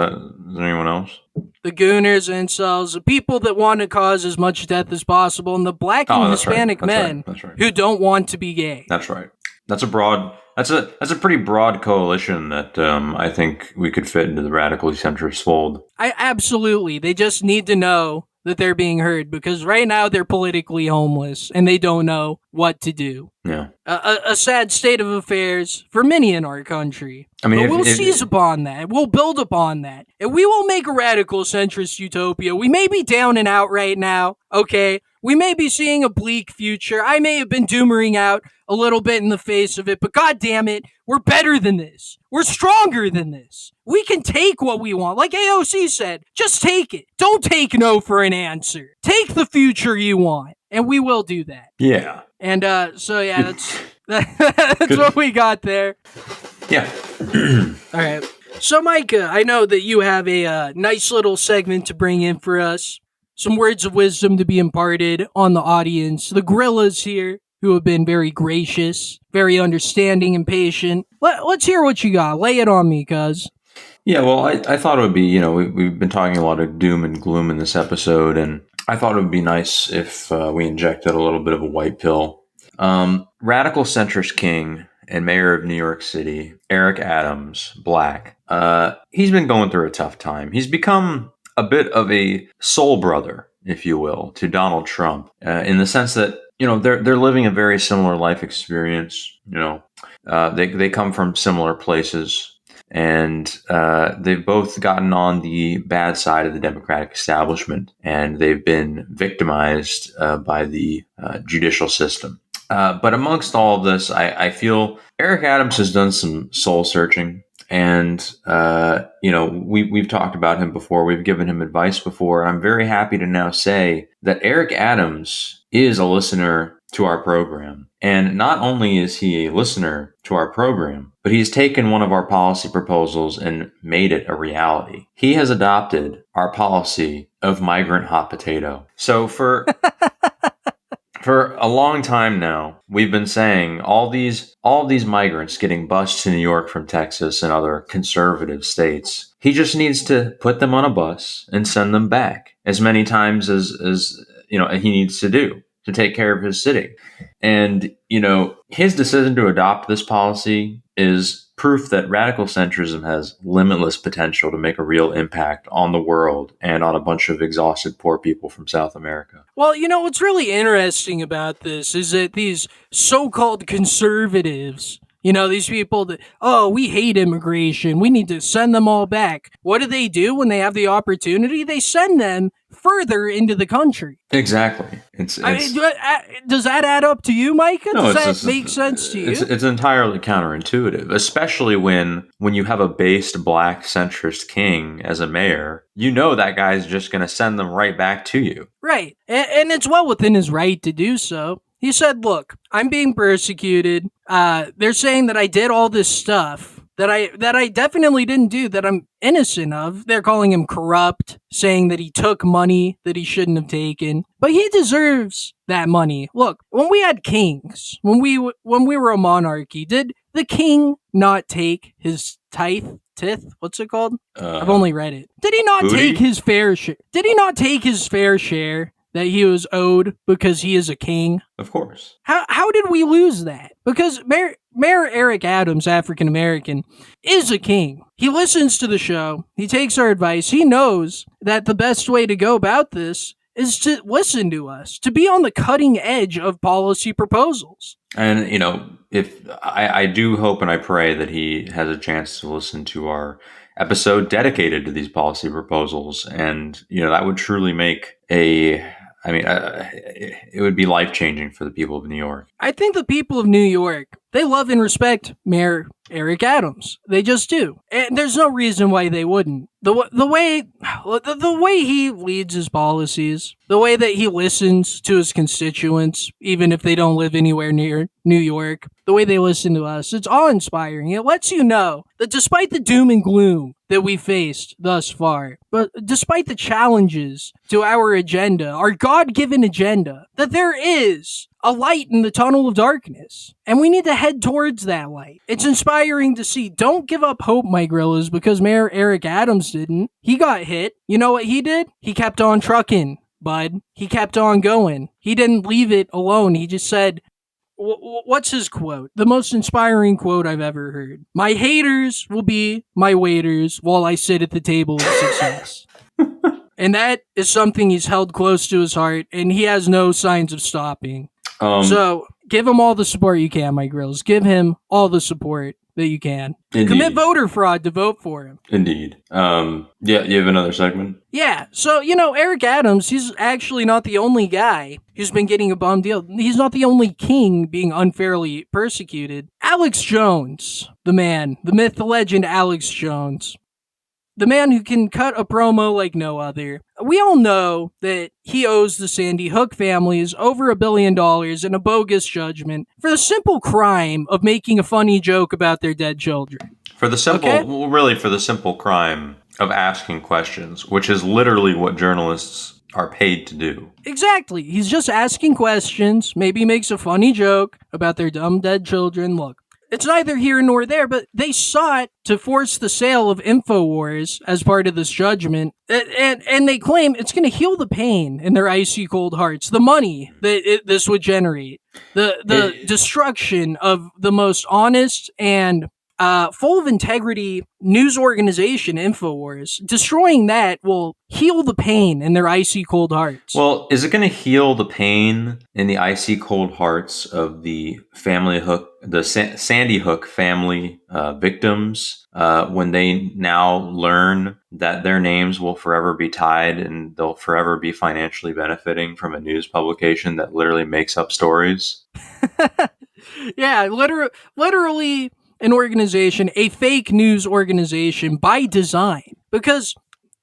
there anyone else? The Gooners, Incels, the people that want to cause as much death as possible, and the black and Hispanic men who don't want to be gay. That's right. That's a pretty broad coalition that I think we could fit into the radically centrist fold. Absolutely. They just need to know that they're being heard, because right now they're politically homeless and they don't know what to do. Yeah. A sad state of affairs for many in our country. I mean, but we'll seize upon that. We'll build upon that. And we will make a radical centrist utopia. We may be down and out right now, okay? We may be seeing a bleak future. I may have been doomering out a little bit in the face of it, but God damn it, we're better than this. We're stronger than this. We can take what we want. Like AOC said, just take it. Don't take no for an answer. Take the future you want, and we will do that. Yeah. And that's what we got there. Yeah. All right. So, Micah, I know that you have a nice little segment to bring in for us. Some words of wisdom to be imparted on the audience. The gorillas here, who have been very gracious, very understanding and patient. Let's hear what you got. Lay it on me, cuz. Yeah, well, I thought it would be, we've been talking a lot of doom and gloom in this episode, and I thought it would be nice if we injected a little bit of a white pill. Radical centrist king and mayor of New York City, Eric Adams, black, he's been going through a tough time. He's become a bit of a soul brother, if you will, to Donald Trump, in the sense that, they're living a very similar life experience. They come from similar places. And they've both gotten on the bad side of the Democratic establishment, and they've been victimized by the judicial system. But amongst all of this, I feel Eric Adams has done some soul searching. And, we've talked about him before. We've given him advice before. I'm very happy to now say that Eric Adams is a listener to our program. And not only is he a listener to our program, but he's taken one of our policy proposals and made it a reality. He has adopted our policy of migrant hot potato. So for a long time now, we've been saying all these migrants getting bused to New York from Texas and other conservative states, he just needs to put them on a bus and send them back as many times as he needs to do to take care of his city. And, his decision to adopt this policy is proof that radical centrism has limitless potential to make a real impact on the world and on a bunch of exhausted poor people from South America. Well, what's really interesting about this is that these so-called conservatives, these people that, we hate immigration, we need to send them all back. What do when they have the opportunity? They send them further into the country. Exactly. Does that add up to you, Micah? Does that make sense to you? It's entirely counterintuitive, especially when you have a based black centrist king as a mayor. That guy's just going to send them right back to you. Right. And it's well within his right to do so. He said, look, I'm being persecuted. They're saying that I did all this stuff that I definitely didn't do, that I'm innocent of. They're calling him corrupt, saying that he took money that he shouldn't have taken. But he deserves that money. Look, when we had kings, when we were a monarchy, did the king not take his tithe? What's it called? I've only read it. Did he not booty? take his fair share? Did he not take his fair share that he was owed because he is a king? Of course. How did we lose that? Because Mayor Eric Adams, African American, is a king. He listens to the show. He takes our advice. He knows that the best way to go about this is to listen to us, to be on the cutting edge of policy proposals. And, if I do hope and I pray that he has a chance to listen to our episode dedicated to these policy proposals. And, that would truly make it would be life-changing for the people of New York. I think the people of New York, they love and respect Mayor Eric Adams. They just do. And there's no reason why they wouldn't. The way he leads his policies, the way that he listens to his constituents, even if they don't live anywhere near New York, the way they listen to us, it's awe-inspiring. It lets you know that despite the doom and gloom that we faced thus far, but despite the challenges to our agenda, our God-given agenda, that there is a light in the tunnel of darkness, and we need to head towards that light. It's inspiring to see. Don't give up hope, my grillas, because Mayor Eric Adams didn't. He got hit. You know what he did? He kept on trucking, bud. He kept on going. He didn't leave it alone. He just said, what's his quote? The most inspiring quote I've ever heard. My haters will be my waiters while I sit at the table of success. And that is something he's held close to his heart, and he has no signs of stopping. So give him all the support you can, my grills. Give him all the support that you can. Indeed. Commit voter fraud to vote for him. Indeed. You have another segment? Yeah. So, Eric Adams, he's actually not the only guy who's been getting a bum deal. He's not the only king being unfairly persecuted. Alex Jones, the man, the myth, the legend, Alex Jones. The man who can cut a promo like no other. We all know that he owes the Sandy Hook families over $1 billion in a bogus judgment for the simple crime of making a funny joke about their dead children. For the simple crime of asking questions, which is literally what journalists are paid to do. Exactly. He's just asking questions, maybe makes a funny joke about their dumb dead children. Look, it's neither here nor there, but they sought to force the sale of Infowars as part of this judgment, and they claim it's going to heal the pain in their icy cold hearts, the money that this would generate, the destruction of the most honest and full of integrity news organization, Infowars. Destroying that will heal the pain in their icy cold hearts. Well, is it going to heal the pain in the icy cold hearts of the Sandy Hook family victims when they now learn that their names will forever be tied and they'll forever be financially benefiting from a news publication that literally makes up stories? Yeah, literally an organization, a fake news organization by design. Because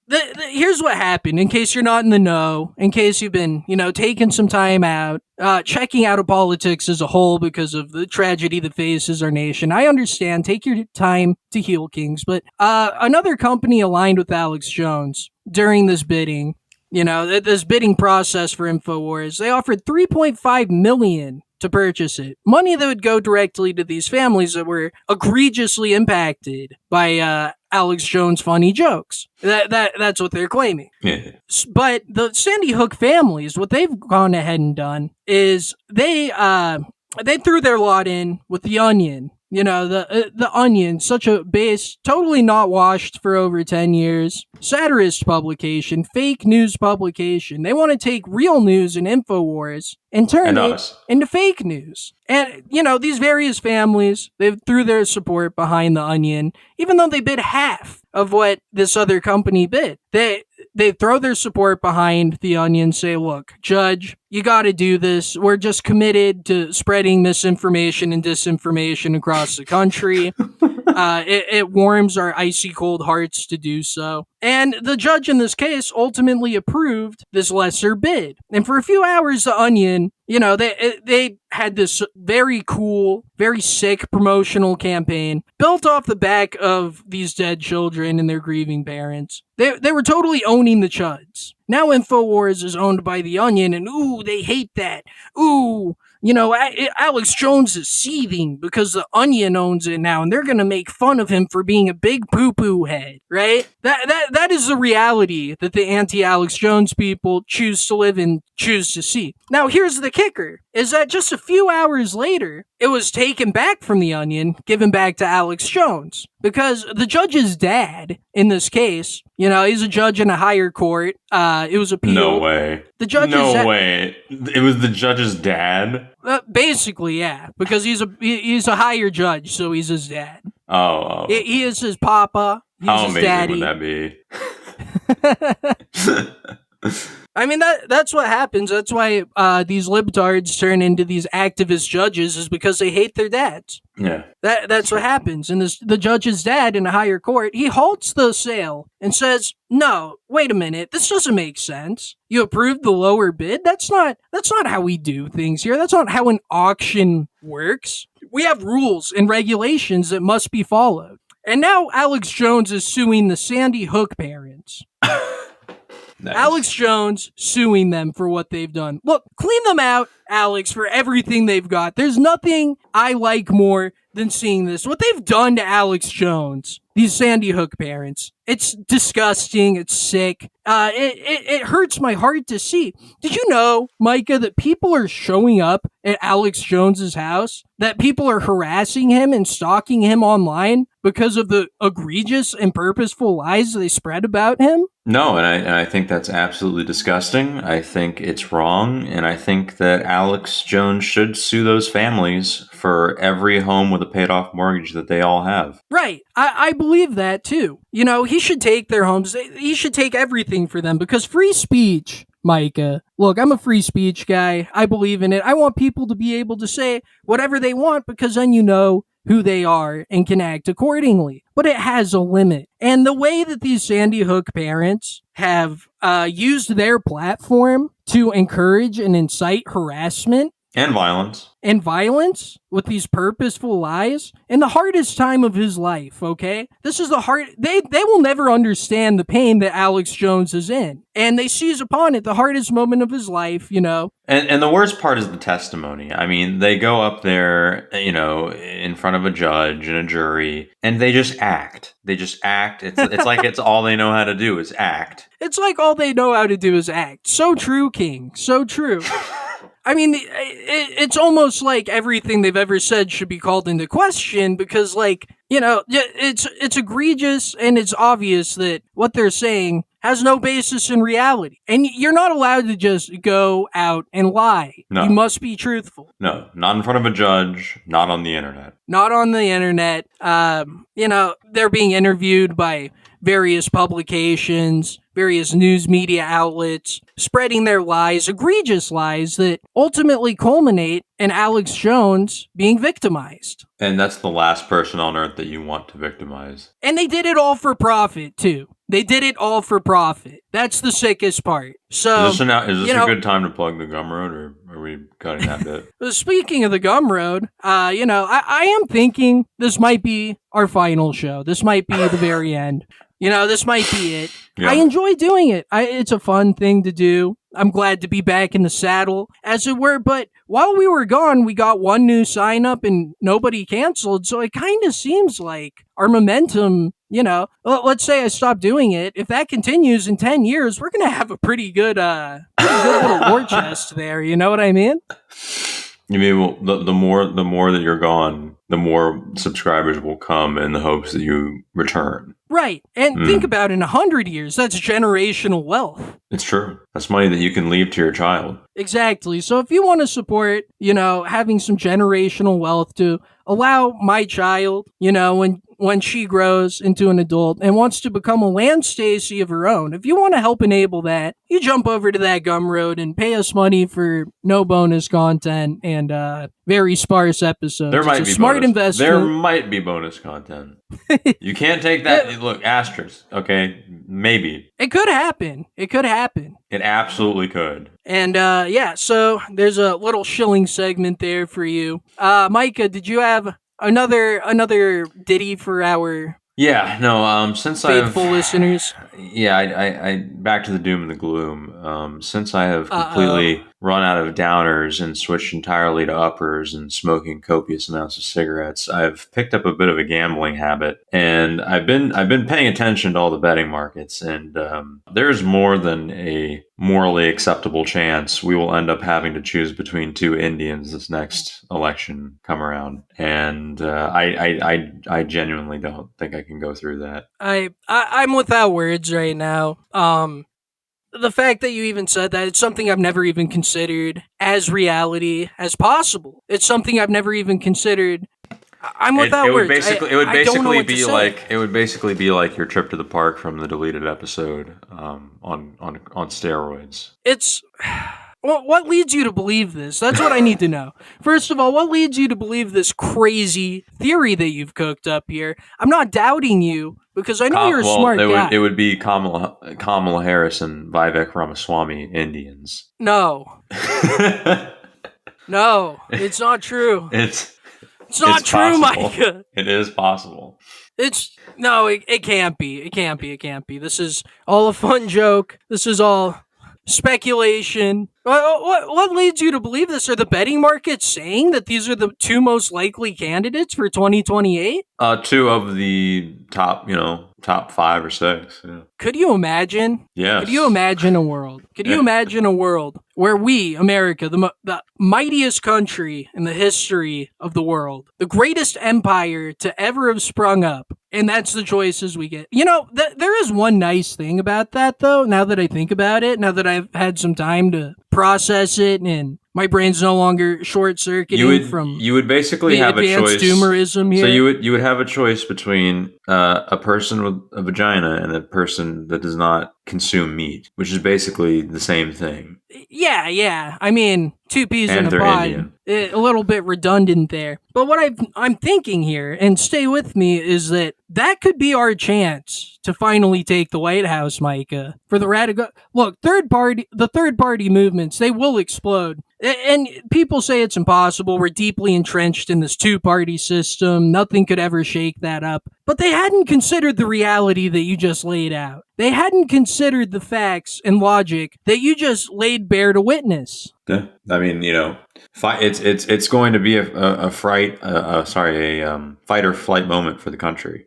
here's what happened, in case you're not in the know, in case you've been, taking some time out, checking out of politics as a whole because of the tragedy that faces our nation. I understand, take your time to heal, Kings, but another company aligned with Alex Jones during this bidding, this bidding process for Infowars, they offered $3.5 million to purchase it. Money that would go directly to these families that were egregiously impacted by Alex Jones' funny jokes. That's what they're claiming. Yeah. But the Sandy Hook families, what they've gone ahead and done is they threw their lot in with The Onion. The Onion, such a base, totally not washed for over 10 years. Satirist publication, fake news publication. They want to take real news and Infowars and turn it into fake news. And, these various families, they threw their support behind The Onion, even though they bid half of what this other company bid. They throw their support behind The Onion, say, look, Judge, you got to do this. We're just committed to spreading misinformation and disinformation across the country. It warms our icy cold hearts to do so. And the judge in this case ultimately approved this lesser bid. And for a few hours, The Onion, they had this very cool, very sick promotional campaign built off the back of these dead children and their grieving parents. They were totally owning the chuds. Now Infowars is owned by The Onion, and ooh, they hate that. Ooh, Alex Jones is seething because The Onion owns it now, and they're gonna make fun of him for being a big poo-poo head, right? That is the reality that the anti-Alex Jones people choose to live and choose to see. Now, here's the kicker, is that just a few hours later, it was taken back from The Onion, given back to Alex Jones. Because the judge's dad, in this case, he's a judge in a higher court. It was appealed. No way. The judge's no way. It was the judge's dad? Basically, yeah. Because he's a higher judge, so he's his dad. Oh. He is his papa. He's How his amazing daddy. would that be? I mean, that's what happens. That's why these libtards turn into these activist judges, is because they hate their dads. Yeah. That's what happens. And the judge's dad in a higher court, he halts the sale and says, "No, wait a minute. This doesn't make sense. You approved the lower bid? That's not how we do things here. That's not how an auction works. We have rules and regulations that must be followed." And now Alex Jones is suing the Sandy Hook parents. Nice. Alex Jones suing them for what they've done. Look, clean them out, Alex, for everything they've got. There's nothing I like more than seeing this. What they've done to Alex Jones, these Sandy Hook parents, it's disgusting. It's sick. It hurts my heart to see. Did you know, Micah, that people are showing up at Alex Jones's house? That people are harassing him and stalking him online because of the egregious and purposeful lies they spread about him? No, and I think that's absolutely disgusting. I think it's wrong, and I think that Alex Jones should sue those families for every home with a paid-off mortgage that they all have. Right. I believe that, too. He should take their homes. He should take everything for them, because free speech, Micah. Look, I'm a free speech guy. I believe in it. I want people to be able to say whatever they want, because then you know who they are and can act accordingly. But it has a limit. And the way that these Sandy Hook parents have used their platform to encourage and incite harassment And violence. With these purposeful lies in the hardest time of his life, okay? This is the hard... They will never understand the pain that Alex Jones is in. And they seize upon it the hardest moment of his life, And the worst part is the testimony. I mean, they go up there, in front of a judge and a jury, and they just act. It's like it's all they know how to do is act. It's like all they know how to do is act. So true, King. So true. I mean, it's almost like everything they've ever said should be called into question, because, it's egregious, and it's obvious that what they're saying has no basis in reality. And you're not allowed to just go out and lie. No. You must be truthful. No, not in front of a judge, not on the internet. Not on the internet. They're being interviewed by various publications, various news media outlets, spreading their lies, egregious lies that ultimately culminate in Alex Jones being victimized. And that's the last person on earth that you want to victimize. And they did it all for profit, too. They did it all for profit. That's the sickest part. So, is this a good time to plug the Gumroad, or are we cutting that bit? Speaking of the Gumroad, I am thinking this might be our final show. This might be the very end. This might be it. Yeah. I enjoy doing it. It's a fun thing to do. I'm glad to be back in the saddle, as it were. But while we were gone, we got one new sign up and nobody canceled. So it kind of seems like our momentum, let's say I stop doing it. If that continues in 10 years, we're going to have a pretty good little war chest there. You know what I mean? You mean, well, the more that you're gone, the more subscribers will come in the hopes that you return. Right. And think about it, in 100 years, that's generational wealth. It's true. That's money that you can leave to your child. Exactly. So if you want to support, having some generational wealth to allow my child, when when she grows into an adult and wants to become a Land Stacy of her own. If you want to help enable that, you jump over to that Gumroad and pay us money for no bonus content and very sparse episodes. There might it's a be smart bonus. investment. There might be bonus content. You can't take that. Look, asterisk. Okay, maybe it could happen. It could happen. It absolutely could. And yeah, so there's a little shilling segment there for you. Micah, did you have another ditty for our Yeah, no. Since faithful listeners? Yeah, I back to the doom and the gloom. Since I have completely run out of downers and switched entirely to uppers and smoking copious amounts of cigarettes, I've picked up a bit of a gambling habit, and I've been paying attention to all the betting markets, and there's more than a morally acceptable chance we will end up having to choose between two Indians this next election come around, and I genuinely don't think I can go through that. I'm without words right now. The fact that you even said that, it's something I've never even considered as reality as possible. It's something I've never even considered. I'm without words. It would basically be like your trip to the park from the deleted episode on steroids. It's what leads you to believe this? That's what I need to know. First of all, what leads you to believe this crazy theory that you've cooked up here? I'm not doubting you because I know you're a smart guy. It would be Kamala Harris and Vivek Ramaswamy Indians. No. No, it's not true. It's not true, possible. Micah. It is possible. It can't be. It can't be. This is all a fun joke. This is all speculation. What leads you to believe this? Are the betting markets saying that these are the two most likely candidates for 2028? Two of the top 5 or 6. Yeah. Could you imagine? Yes. Could you imagine a world? Could you imagine a world where we, America, the mightiest country in the history of the world, the greatest empire to ever have sprung up, and that's the choices we get? You know, there is one nice thing about that, though, now that I think about it, now that I've had some time to process it and my brain's no longer short-circuiting from you would basically have a choice. Doomerism here. So you would have a choice between a person with a vagina and a person that does not consume meat, which is basically the same thing. Yeah. I mean, two peas And in a they're pod. Indian. A little bit redundant there. But what I'm thinking here, and stay with me, is that could be our chance to finally take the White House, Micah. For the radical look, the third party movements, they will explode. And people say it's impossible. We're deeply entrenched in this two-party system. Nothing could ever shake that up. But they hadn't considered the reality that you just laid out. They hadn't considered the facts and logic that you just laid bare to witness. Yeah. I mean, it's going to be a fight or flight moment for the country.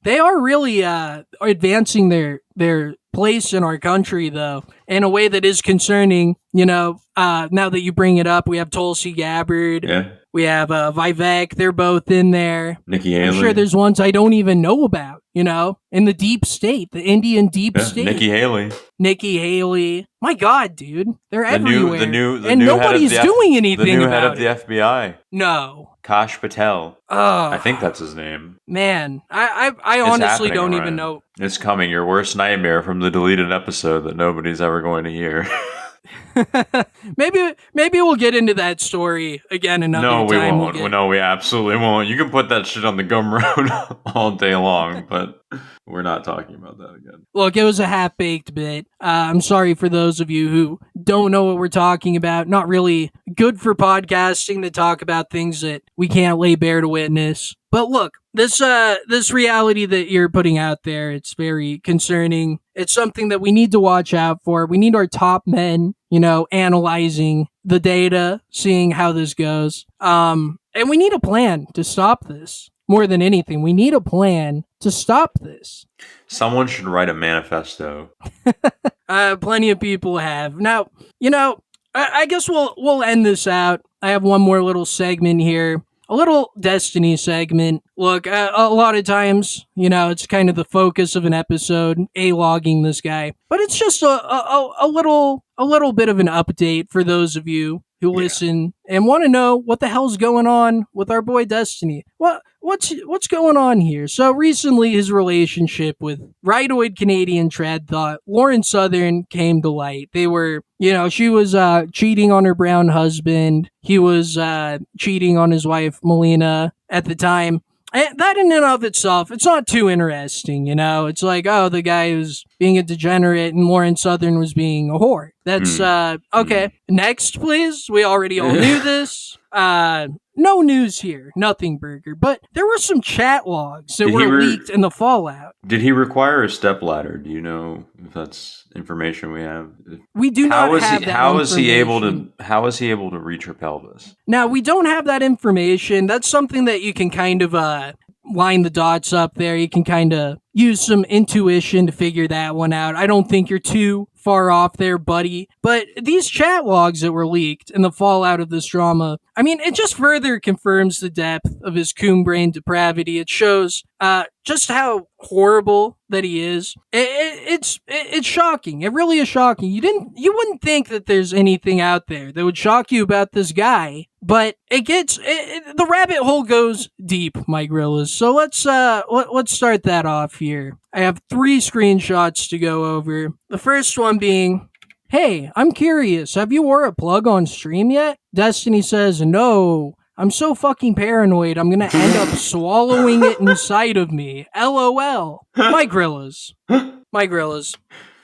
They are really advancing their place in our country, though, in a way that is concerning. Now that you bring it up, we have Tulsi Gabbard. Yeah. We have Vivek. They're both in there. Nikki Haley. I'm sure there's ones I don't even know about, in the deep state, the Indian deep state. Nikki Haley. My God, dude. They're everywhere. The new and nobody's doing anything about it. The new head of the FBI. No. Kash Patel. I think that's his name. Man, I honestly don't even know. It's coming. Your worst nightmare from the deleted episode that nobody's ever going to hear. Maybe we'll get into that story again another time. No, we won't. No, we absolutely won't. You can put that shit on the Gumroad all day long, but we're not talking about that again. Look, it was a half-baked bit. I'm sorry for those of you who don't know what we're talking about. Not really good for podcasting to talk about things that we can't lay bare to witness. But look, this reality that you're putting out there, it's very concerning. It's something that we need to watch out for. We need our top men, analyzing the data, seeing how this goes. And we need a plan to stop this. More than anything, we need a plan to stop this. Someone should write a manifesto. Plenty of people have. Now, I guess we'll end this out. I have one more little segment here. A little Destiny segment. Look, a lot of times, it's kind of the focus of an episode, A-logging this guy. But it's just a little bit of an update for those of you who listen and want to know what the hell's going on with our boy Destiny. What what's going on here? So recently, his relationship with rightoid Canadian trad thought Lauren Southern came to light. They were, she was cheating on her brown husband. He was cheating on his wife Melina at the time. And that in and of itself, it's not too interesting, It's like, oh, the guy was being a degenerate and Lauren Southern was being a whore. That's, okay. Next, please. We already all knew this. No news here. Nothing, Burger. But there were some chat logs that were leaked in the fallout. Did he require a stepladder? Do you know if that's information we have? We do not have that How is he able to reach her pelvis? Now, we don't have that information. That's something that you can kind of line the dots up there. You can kind of use some intuition to figure that one out. I don't think you're too far off there, buddy. But these chat logs that were leaked in the fallout of this drama, I mean, it just further confirms the depth of his coon brain depravity. It shows just how horrible that he is. It's shocking. It really is shocking. You wouldn't think that there's anything out there that would shock you about this guy, but the rabbit hole goes deep, my gorillas. So let's start that off here. I have 3 screenshots to go over. The first one being, hey, I'm curious, have you wore a plug on stream yet? Destiny says, no, I'm so fucking paranoid I'm gonna end up swallowing it inside of me. LOL. My gorillas.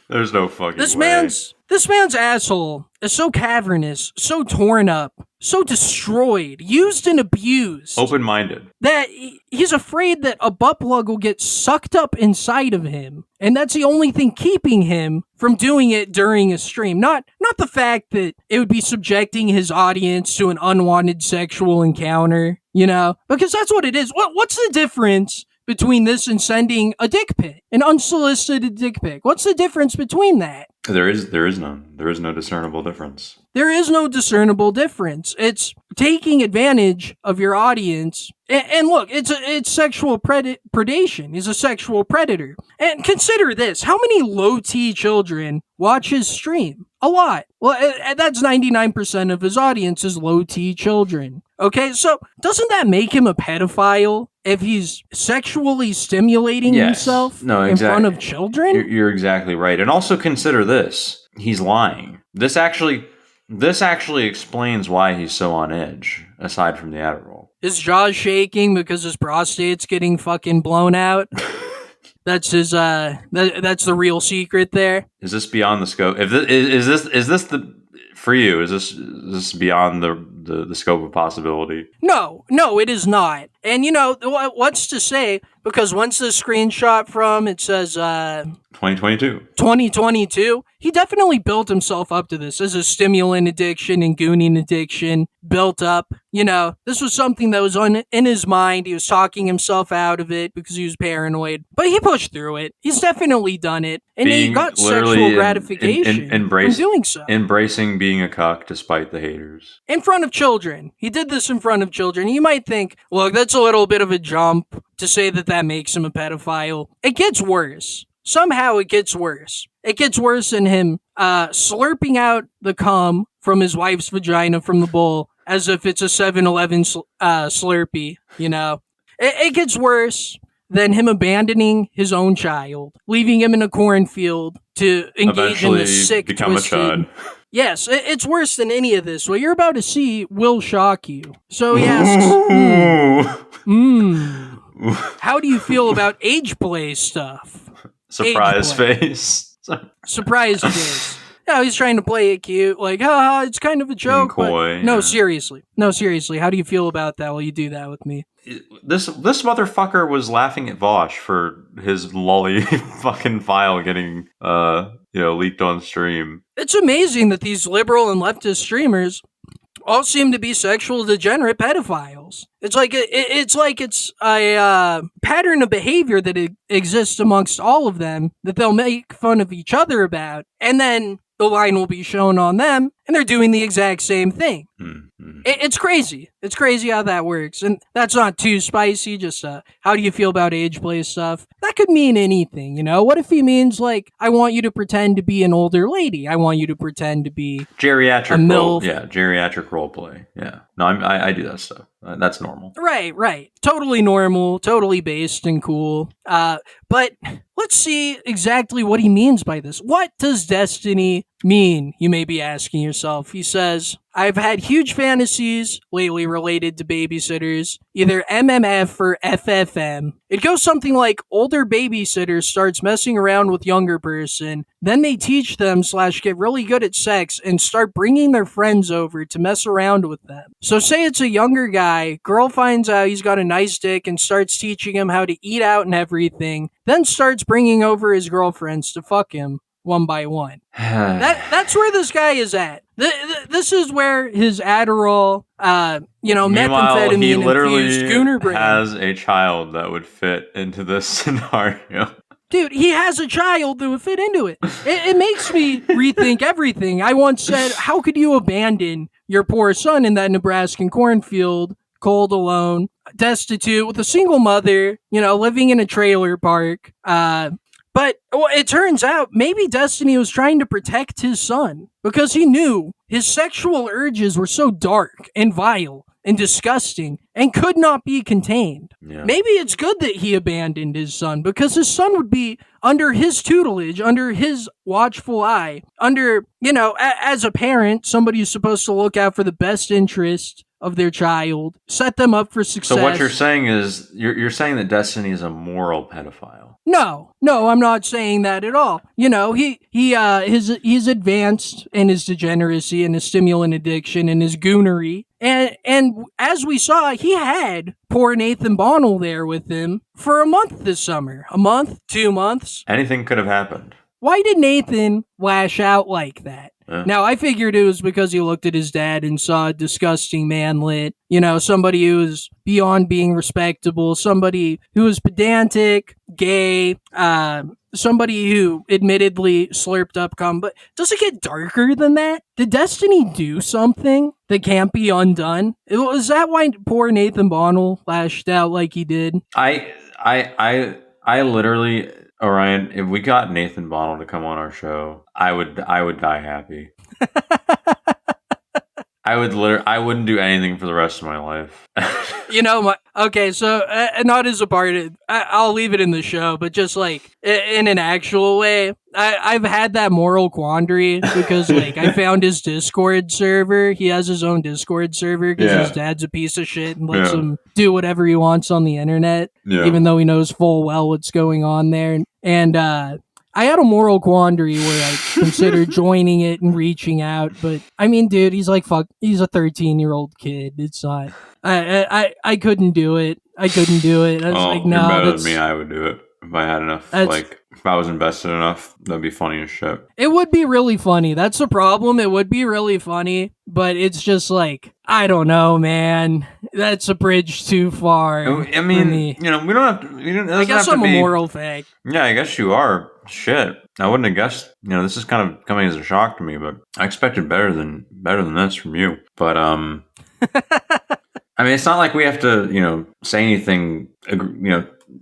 There's no fucking This way. This man's asshole is so cavernous, so torn up, so destroyed, used and abused. Open-minded. That he's afraid that a butt plug will get sucked up inside of him. And that's the only thing keeping him from doing it during a stream. Not the fact that it would be subjecting his audience to an unwanted sexual encounter, because that's what it is. What's the difference between this and sending a dick pic, an unsolicited dick pic? What's the difference between that? There is none. There is no discernible difference. There is no discernible difference. It's taking advantage of your audience. And look, it's sexual predation. He's a sexual predator. And consider this. How many low-T children watch his stream? A lot. Well, that's 99% of his audience is low-T children. Okay, so doesn't that make him a pedophile if he's sexually stimulating himself in front of children? You're exactly right. And also consider this. He's lying. This actually explains why he's so on edge, aside from the Adderall. His jaw's shaking because his prostate's getting fucking blown out. That's his. That's the real secret there. Is this beyond the scope? Is this the for you? Is this beyond the scope of possibility? No, it is not. And what's to say? Because once the screenshot from it says 2022, he definitely built himself up to this as a stimulant addiction and gooning addiction built up. This was something that was in his mind. He was talking himself out of it because he was paranoid, but he pushed through it. He's definitely done it, and he got sexual gratification from doing so. Embracing being a cuck despite the haters. In front of children. He did this in front of children. You might think, look, that's a little bit of a jump to say that makes him a pedophile. It gets worse. Somehow it gets worse. It gets worse than him slurping out the cum from his wife's vagina from the bowl as if it's a 7-Eleven Slurpee, It gets worse than him abandoning his own child, leaving him in a cornfield to engage in this sick, become twisted... a chud. Yes, it's worse than any of this. What you're about to see will shock you. So he asks, how do you feel about age play stuff? Surprise face. Surprise face. No, he's trying to play it cute, like, haha, it's kind of a joke. Coy, but no, seriously. How do you feel about that while you do that with me? This motherfucker was laughing at Vosh for his lolly fucking file getting leaked on stream. It's amazing that these liberal and leftist streamers all seem to be sexual degenerate pedophiles. It's like it's a pattern of behavior that exists amongst all of them that they'll make fun of each other about, and then the line will be shown on them, and they're doing the exact same thing. Mm-hmm. It's crazy. It's crazy how that works. And that's not too spicy, just how do you feel about age play stuff? That could mean anything, What if he means, like, I want you to pretend to be an older lady. I want you to pretend to be geriatric a MILF. Geriatric role play. Yeah. No, I do that stuff. That's normal. Right. Totally normal, totally based and cool. But let's see exactly what he means by this. What does destiny mean? You may be asking yourself. He says, I've had huge fantasies lately related to babysitters, either MMF or FFM. It goes something like older babysitter starts messing around with younger person, then they teach them / get really good at sex and start bringing their friends over to mess around with them. So say it's a younger guy, girl finds out he's got a nice dick and starts teaching him how to eat out and everything, then starts bringing over his girlfriends to fuck him one by one. That's where this guy is at. This is where his Adderall, methamphetamine he literally infused gooner brain has a child that would fit into this scenario. Dude, he has a child that would fit into it. It makes me rethink everything. I once said, how could you abandon your poor son in that Nebraskan cornfield, cold, alone, destitute, with a single mother, living in a trailer park? But it turns out maybe Destiny was trying to protect his son because he knew his sexual urges were so dark and vile and disgusting and could not be contained. Yeah. Maybe it's good that he abandoned his son because his son would be under his tutelage, under his watchful eye, under, as a parent, somebody who's supposed to look out for the best interest of their child, set them up for success. So what you're saying is, you're saying that Destiny is a moral pedophile. No, I'm not saying that at all. He's advanced in his degeneracy and his stimulant addiction and his goonery. And as we saw, he had poor Nathan Bonnell there with him for a month this summer. A month, 2 months. Anything could have happened. Why did Nathan lash out like that? Now, I figured it was because he looked at his dad and saw a disgusting manlet, somebody who was beyond being respectable, somebody who was pedantic, gay, somebody who admittedly slurped up cum. But does it get darker than that? Did Destiny do something that can't be undone? Is that why poor Nathan Bonnell lashed out like he did? I literally... Orion, if we got Nathan Bonnell to come on our show, I would die happy. I wouldn't do anything for the rest of my life. Not as a part of, I'll leave it in the show, but just like in an actual way, I've had that moral quandary because I found his Discord server. He has his own Discord server because his dad's a piece of shit and lets him do whatever he wants on the internet, even though he knows full well what's going on there. And I had a moral quandary where I considered joining it and reaching out, but I mean, dude, he's a 13-year-old kid. It's not. I couldn't do it. I was like, no. You're better than me. I would do it if I had enough. If I was invested enough, that'd be funny as shit. It would be really funny. That's the problem. It would be really funny, but it's just I don't know, man. That's a bridge too far. I mean, we don't have to. I guess I'm a moral fag. Yeah, I guess you are. Shit, I wouldn't have guessed. This is kind of coming as a shock to me, but I expected better than this from you. But I mean, it's not like we have to, say anything,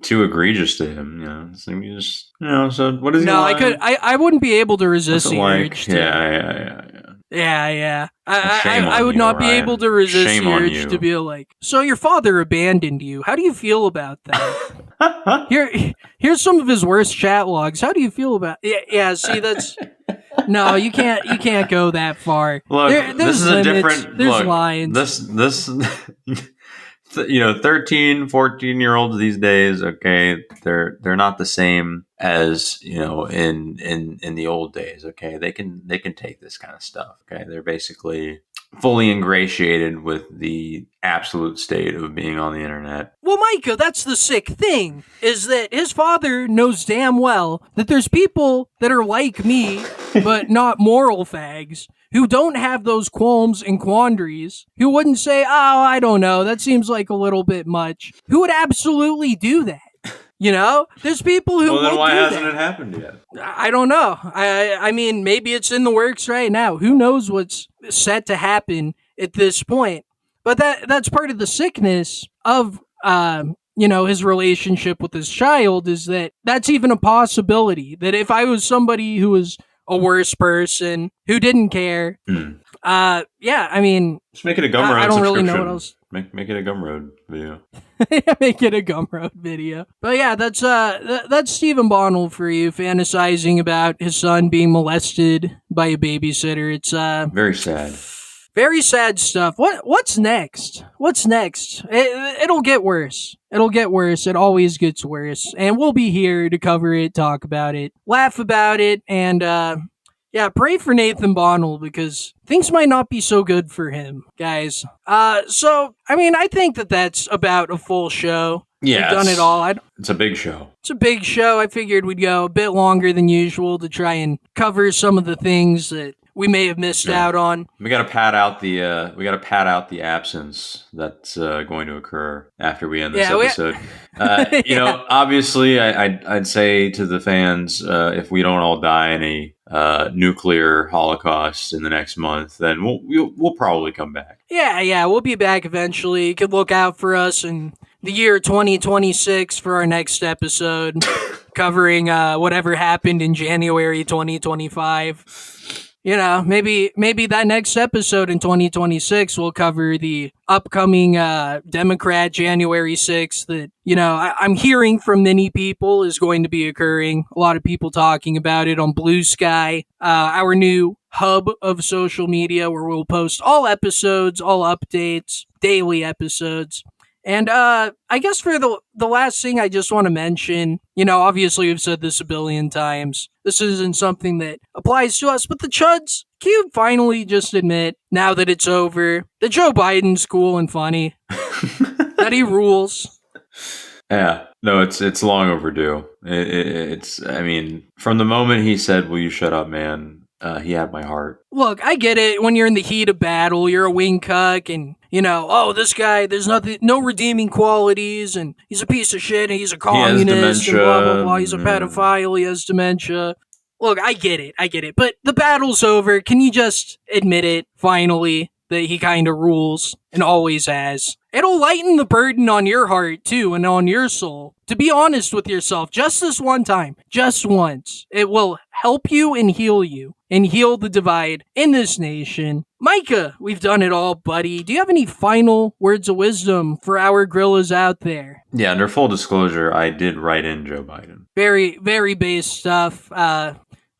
too egregious to him. So we just, So what is he? No, I wouldn't be able to resist the urge. Yeah. I would not be able to resist the urge to be like, so your father abandoned you. How do you feel about that? Here's some of his worst chat logs. How do you feel about Yeah, see, that's no, you can't go that far. Look, there's this is limits, a different there's lines. This 13, 14-year-olds these days, okay, they're not the same as, in the old days, okay? They can take this kind of stuff, okay? They're basically fully ingratiated with the absolute state of being on the internet. Well, Micah, that's the sick thing, is that his father knows damn well that there's people that are like me, but not moral fags, who don't have those qualms and quandaries, who wouldn't say, oh, I don't know, that seems like a little bit much, who would absolutely do that. There's people who Well, then will why do hasn't that. it happened yet? I don't know. I mean, maybe it's in the works right now. Who knows what's set to happen at this point? But that's part of the sickness of his relationship with his child, is that that's even a possibility. That if I was somebody who was a worse person, who didn't care, Yeah, I mean, Just make it a Gumroad I don't really know subscription. what else. Make it a Gumroad video. Make it a Gumroad video. But yeah, that's Stephen Bonnell for you, fantasizing about his son being molested by a babysitter. It's Very sad. very sad stuff. What's next? What's next? It'll get worse. It'll get worse. It always gets worse. And we'll be here to cover it, talk about it, laugh about it, and yeah, pray for Nathan Bonnell because things might not be so good for him, guys. So, I mean, I think that's about a full show. Yeah, We've done it all. It's a big show. It's a big show. I figured we'd go a bit longer than usual to try and cover some of the things that we may have missed out on. We got to pad out the absence that's going to occur after we end this episode. You know, obviously, I'd say to the fans, if we don't all die in a nuclear holocaust in the next month, then we'll probably come back. Yeah, we'll be back eventually. You could look out for us in the year 2026 for our next episode, covering whatever happened in January 2025. You know, maybe that next episode in 2026 will cover the upcoming Democrat January 6th that, you know, I'm hearing from many people is going to be occurring. A lot of people talking about it on Blue Sky, our new hub of social media where we'll post all episodes, all updates, daily episodes. And I guess for the last thing I just want to mention, you know, obviously we've said this a billion times. This isn't something that applies to us, but the Chuds, can you finally just admit, now that it's over, that Joe Biden's cool and funny? That he rules? Yeah, no, it's long overdue. It's, I mean, from the moment he said, "Will you shut up, man?" He had my heart. Look, I get it. When you're in the heat of battle, you're a wing cuck and, you know, oh, this guy, there's no redeeming qualities and he's a piece of shit and he's a communist and blah, blah, blah. He's a pedophile. He has dementia. Look, I get it. But the battle's over. Can you just admit it, finally, that he kind of rules and always has? It'll lighten the burden on your heart, too, and on your soul. To be honest with yourself, just this one time, just once, it will help you and heal the divide in this nation. Micah, we've done it all, buddy. Do you have any final words of wisdom for our gorillas out there? Yeah, under full disclosure, I did write in Joe Biden. Very, very base stuff.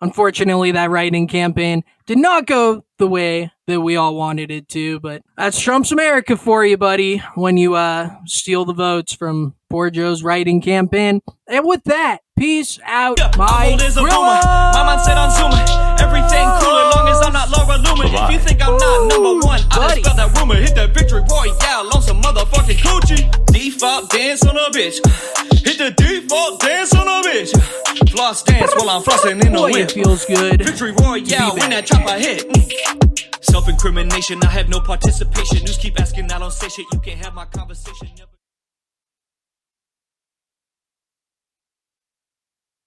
Unfortunately, that write-in campaign did not go the way that we all wanted it to, but that's Trump's America for you, buddy, when you steal the votes from poor Joe's write-in campaign. And with that, peace out, my gorilla! My mind set on Zoom. Everything cool as long as I'm not Laura Lumen. If you think I'm not number one, I just spell that rumor. Hit that victory royale on some motherfucking coochie. Default dance on a bitch. Hit the default dance on a bitch. Floss dance while I'm flossing in the Boy, wind. it feels good. Victory royale when that chopper hit. Self-incrimination, I have no participation. News keep asking, I don't say shit. You can't have my conversation.